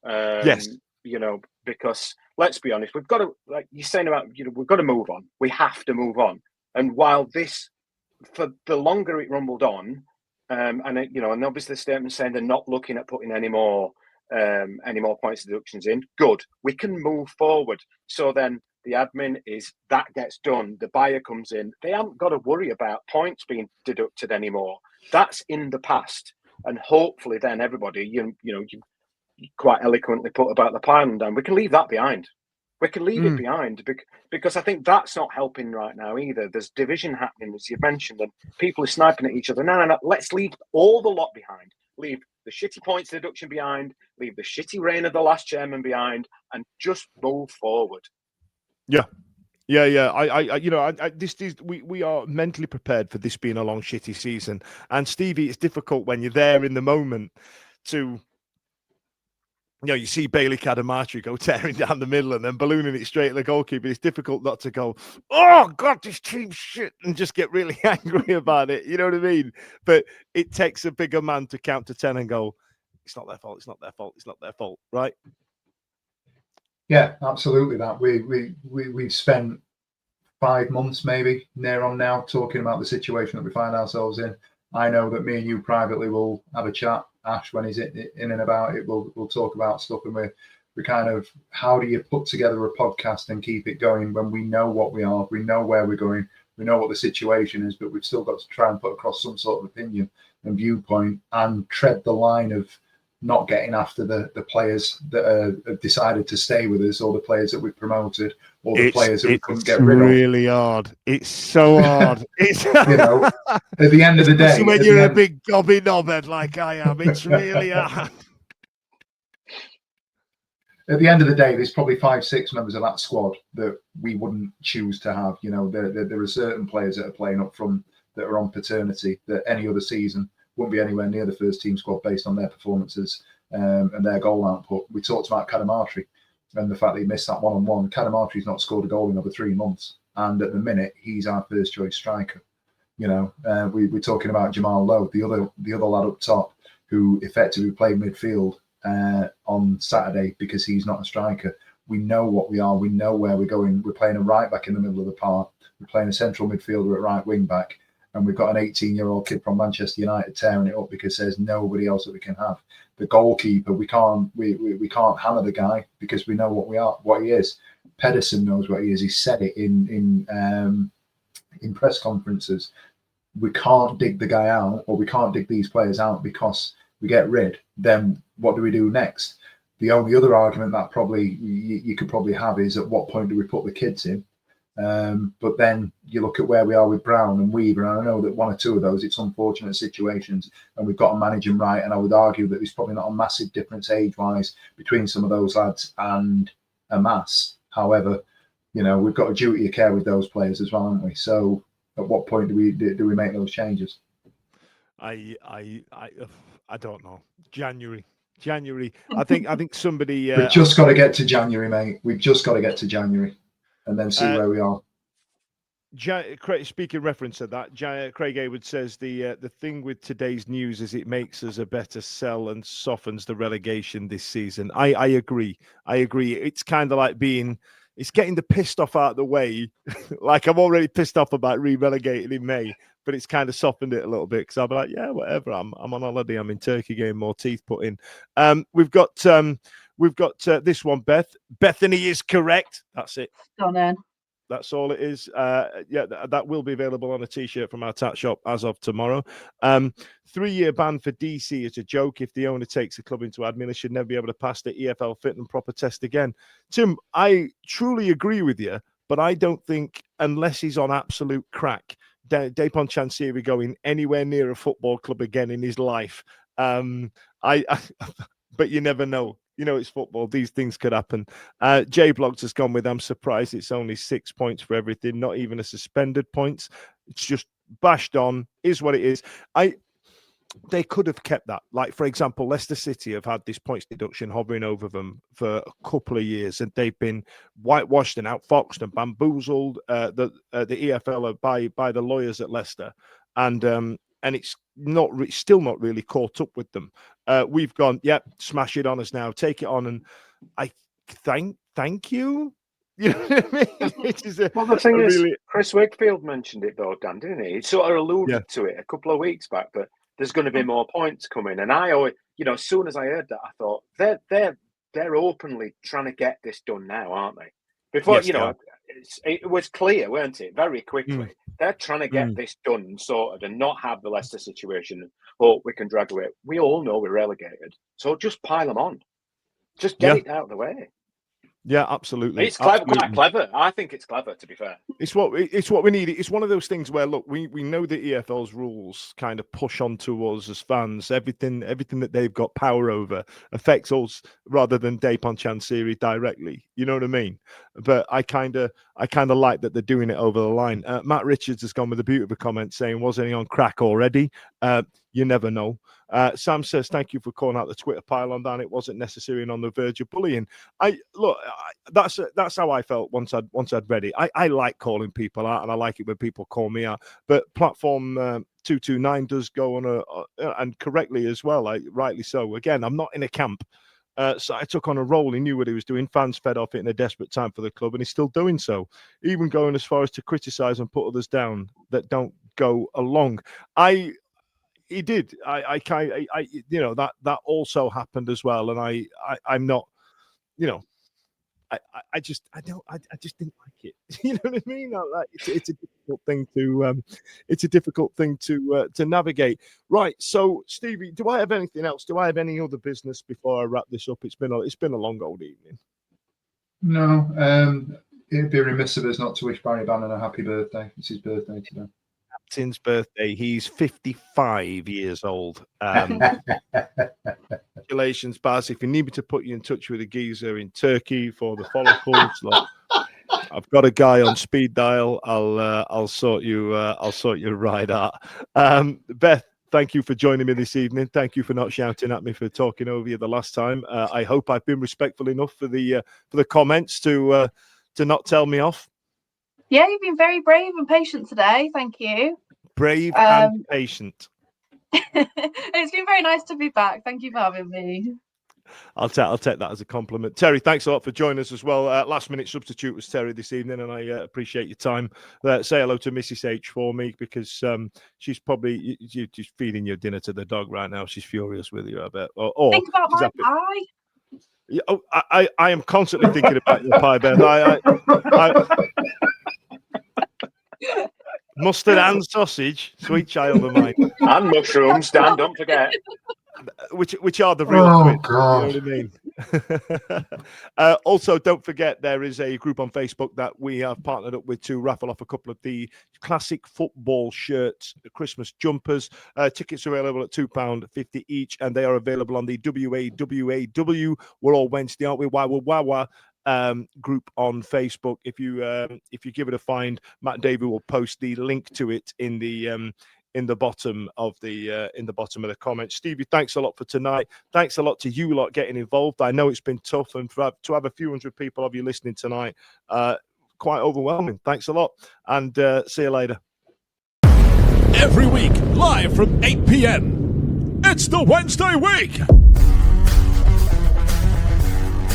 Yes. You know, because let's be honest, we've got to, like you're saying about, you know, we've got to move on. We have to move on. And while this, for the longer it rumbled on, and it, you know, and obviously the statement saying they're not looking at putting any more points deductions in. Good, we can move forward. So then the admin is that gets done. The buyer comes in. They haven't got to worry about points being deducted anymore. That's in the past, and hopefully then everybody, you quite eloquently put about the pylon down. We can leave that behind. We can leave it behind because I think that's not helping right now either. There's division happening, as you mentioned, and people are sniping at each other. No. Let's leave all the lot behind. Leave the shitty points deduction behind. Leave the shitty reign of the last chairman behind, and just move forward. Yeah. We are mentally prepared for this being a long, shitty season. And Stevie, it's difficult when you're there in the moment to. You know, you see Bailey Cadamartri go tearing down the middle and then ballooning it straight at the goalkeeper. It's difficult not to go, oh, God, this team's shit, and just get really angry about it. You know what I mean? But it takes a bigger man to count to 10 and go, it's not their fault, it's not their fault, it's not their fault, right? Yeah, absolutely. That we've spent 5 months maybe near on now talking about the situation that we find ourselves in. I know that me and you privately will have a chat. Ash, when he's in and about it, we'll talk about stuff, and we kind of, how do you put together a podcast and keep it going when we know what we are, we know where we're going, we know what the situation is, but we've still got to try and put across some sort of opinion and viewpoint and tread the line of not getting after the players that have decided to stay with us, or the players that we've promoted, or the players that we couldn't get rid of. It's really hard. It's so hard. It's at the end of the day, when you're a big gobby knobhead like I am, it's really hard. At the end of the day, there's probably 5-6 members of that squad that we wouldn't choose to have. There are certain players that are playing up front that are on paternity that any other season wouldn't be anywhere near the first team squad based on their performances and their goal output. We talked about Cadamartri and the fact that he missed that one-on-one. Cadamartri's not scored a goal in over 3 months, and at the minute he's our first choice striker. We're talking about Jamal Lowe, the other lad up top, who effectively played midfield on Saturday because he's not a striker. We know what we are. We know where we're going. We're playing a right back in the middle of the park. We're playing a central midfielder at right wing back. And we've got an 18-year-old kid from Manchester United tearing it up because there's nobody else that we can have. The goalkeeper, we can't hammer the guy because we know what he is. Pedersen knows what he is. He said it in press conferences. We can't dig the guy out, or we can't dig these players out because we get rid. Then what do we do next? The only other argument that probably you could probably have is, at what point do we put the kids in? But then you look at where we are with Brown and Weaver, and I know that 1 or 2 of those, it's unfortunate situations, and we've got to manage them right. And I would argue that there's probably not a massive difference age-wise between some of those lads and Amas. However, we've got a duty of care with those players as well, haven't we? So at what point do we make those changes? I don't know. January. I think somebody. We've just got to get to January, mate. We've just got to get to January, and then see where we are. Speaking reference to that, Craig Haywood says the thing with today's news is it makes us a better sell and softens the relegation this season. I agree. It's kind of like it's getting the pissed off out of the way. Like, I'm already pissed off about re-relegating in May, but it's kind of softened it a little bit because I'll be like, yeah, whatever. I'm on holiday. I'm in Turkey getting more teeth put in. We've got this one, Beth. Bethany is correct. That's it. Stunning. That's all it is. That will be available on a T-shirt from our tat shop as of tomorrow. 3-year ban for DC is a joke. If the owner takes the club into admin, they should never be able to pass the EFL fit and proper test again. Tim, I truly agree with you, but I don't think, unless he's on absolute crack, Dapon Chansiri going anywhere near a football club again in his life. But you never know. It's football. These things could happen. J Blogs has gone with, I'm surprised it's only 6 points for everything, not even a suspended points. It's just bashed on, is what it is. They could have kept that. Like, for example, Leicester City have had this points deduction hovering over them for a couple of years, and they've been whitewashed and outfoxed and bamboozled. The EFL by the lawyers at Leicester, and it's still not really caught up with them. We've gone, smash it on us now, take it on, and I thank you. You know what I mean? Well, the thing is, Chris Wakefield mentioned it though, Dan, didn't he? He sort of alluded to it a couple of weeks back, but there's going to be more points coming. And I always, as soon as I heard that, I thought they're openly trying to get this done now, aren't they? Before, it was clear, weren't it? Very quickly. They're trying to get this done and sorted and not have the Leicester situation. Oh, we can drag away. We all know we're relegated. So just pile them on. Just get it out of the way. Yeah, absolutely. It's clever, quite clever. I think it's clever, to be fair. It's what we need. It's one of those things where, look, we know the EFL's rules kind of push onto us as fans. Everything that they've got power over affects us rather than Dapon Chansiri directly. You know what I mean? But I kind of like that they're doing it over the line. Matt Richards has gone with a beautiful comment saying, "Wasn't he on crack already?" You never know. Sam says, "Thank you for calling out the Twitter pylon, Dan. It wasn't necessary and on the verge of bullying." That's how I felt once I'd read it. I like calling people out, and I like it when people call me out. But platform 229 does go on and correctly as well, rightly so. Again, I'm not in a camp So I took on a role. He knew what he was doing. Fans fed off it in a desperate time for the club, and he's still doing so, even going as far as to criticise and put others down that don't go along. He did. I you know, that also happened as well, and I'm not, you know. I just didn't like it. You know what I mean? It's a difficult thing to to navigate. Right. So, Stevie, do I have anything else? Do I have any other business before I wrap this up? It's been a long old evening. No. It'd be remiss of us not to wish Barry Bannon a happy birthday. It's his birthday today. Captain's birthday. He's 55 years old. Congratulations, Baz. If you need me to put you in touch with a geezer in Turkey for the follicles, I've got a guy on speed dial. I'll sort you right out. Beth, thank you for joining me this evening. Thank you for not shouting at me for talking over you the last time. I hope I've been respectful enough for the comments to not tell me off. Yeah, you've been very brave and patient today. Thank you. Brave and patient. It's been very nice to be back. Thank you for having me. I'll take that as a compliment. Terry, thanks a lot for joining us as well. Last minute substitute was Terry this evening, and I appreciate your time. Say hello to Mrs. H for me, because she's probably just feeding your dinner to the dog right now. She's furious with you, I bet. Or think about my pie. Yeah, I am constantly thinking about your pie, Beth. Mustard and sausage, sweet child of mine. And mushrooms, Dan, don't forget. Which are the real twins, God. you know what I mean? Also, don't forget, there is a group on Facebook that we have partnered up with to raffle off a couple of the classic football shirts, the Christmas jumpers. Tickets are available at £2.50 each, and they are available on the WAWAW. We're all Wednesday, aren't we? Wawa group on Facebook. If you give it a find, Matt and David will post the link to it in the bottom of the comments. Stevie, thanks a lot for tonight. Thanks a lot to you lot getting involved. I know it's been tough, and to have a few hundred people of you listening tonight, quite overwhelming. Thanks a lot, and see you later. Every week, live from 8 p.m. It's the Wednesday Week,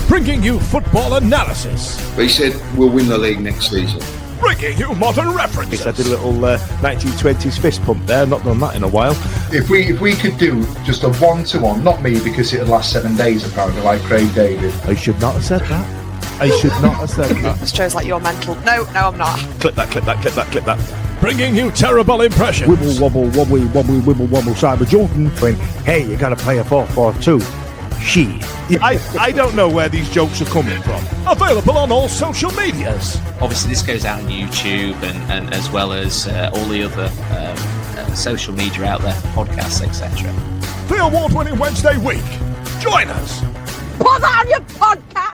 bringing you football analysis. He said we'll win the league next season. Bringing you modern references. I did a little 1920s fist pump there. Not done that in a while. If we could do just a 1-to-1, not me because it'd last 7 days apparently, like Craig David. I should not have said that. I should not have said that. This shows like you're mental. No, I'm not. Clip that. Bringing you terrible impressions. Wibble wobble, wobbly wobble, wibble wobble. Cyber Jordan. When, hey, you got to play a 4-4-2. She. I don't know where these jokes are coming from. Available on all social medias. Obviously, this goes out on YouTube and as well as all the other social media out there, podcasts, etc. The award-winning Wednesday Week. Join us. Put on your podcast.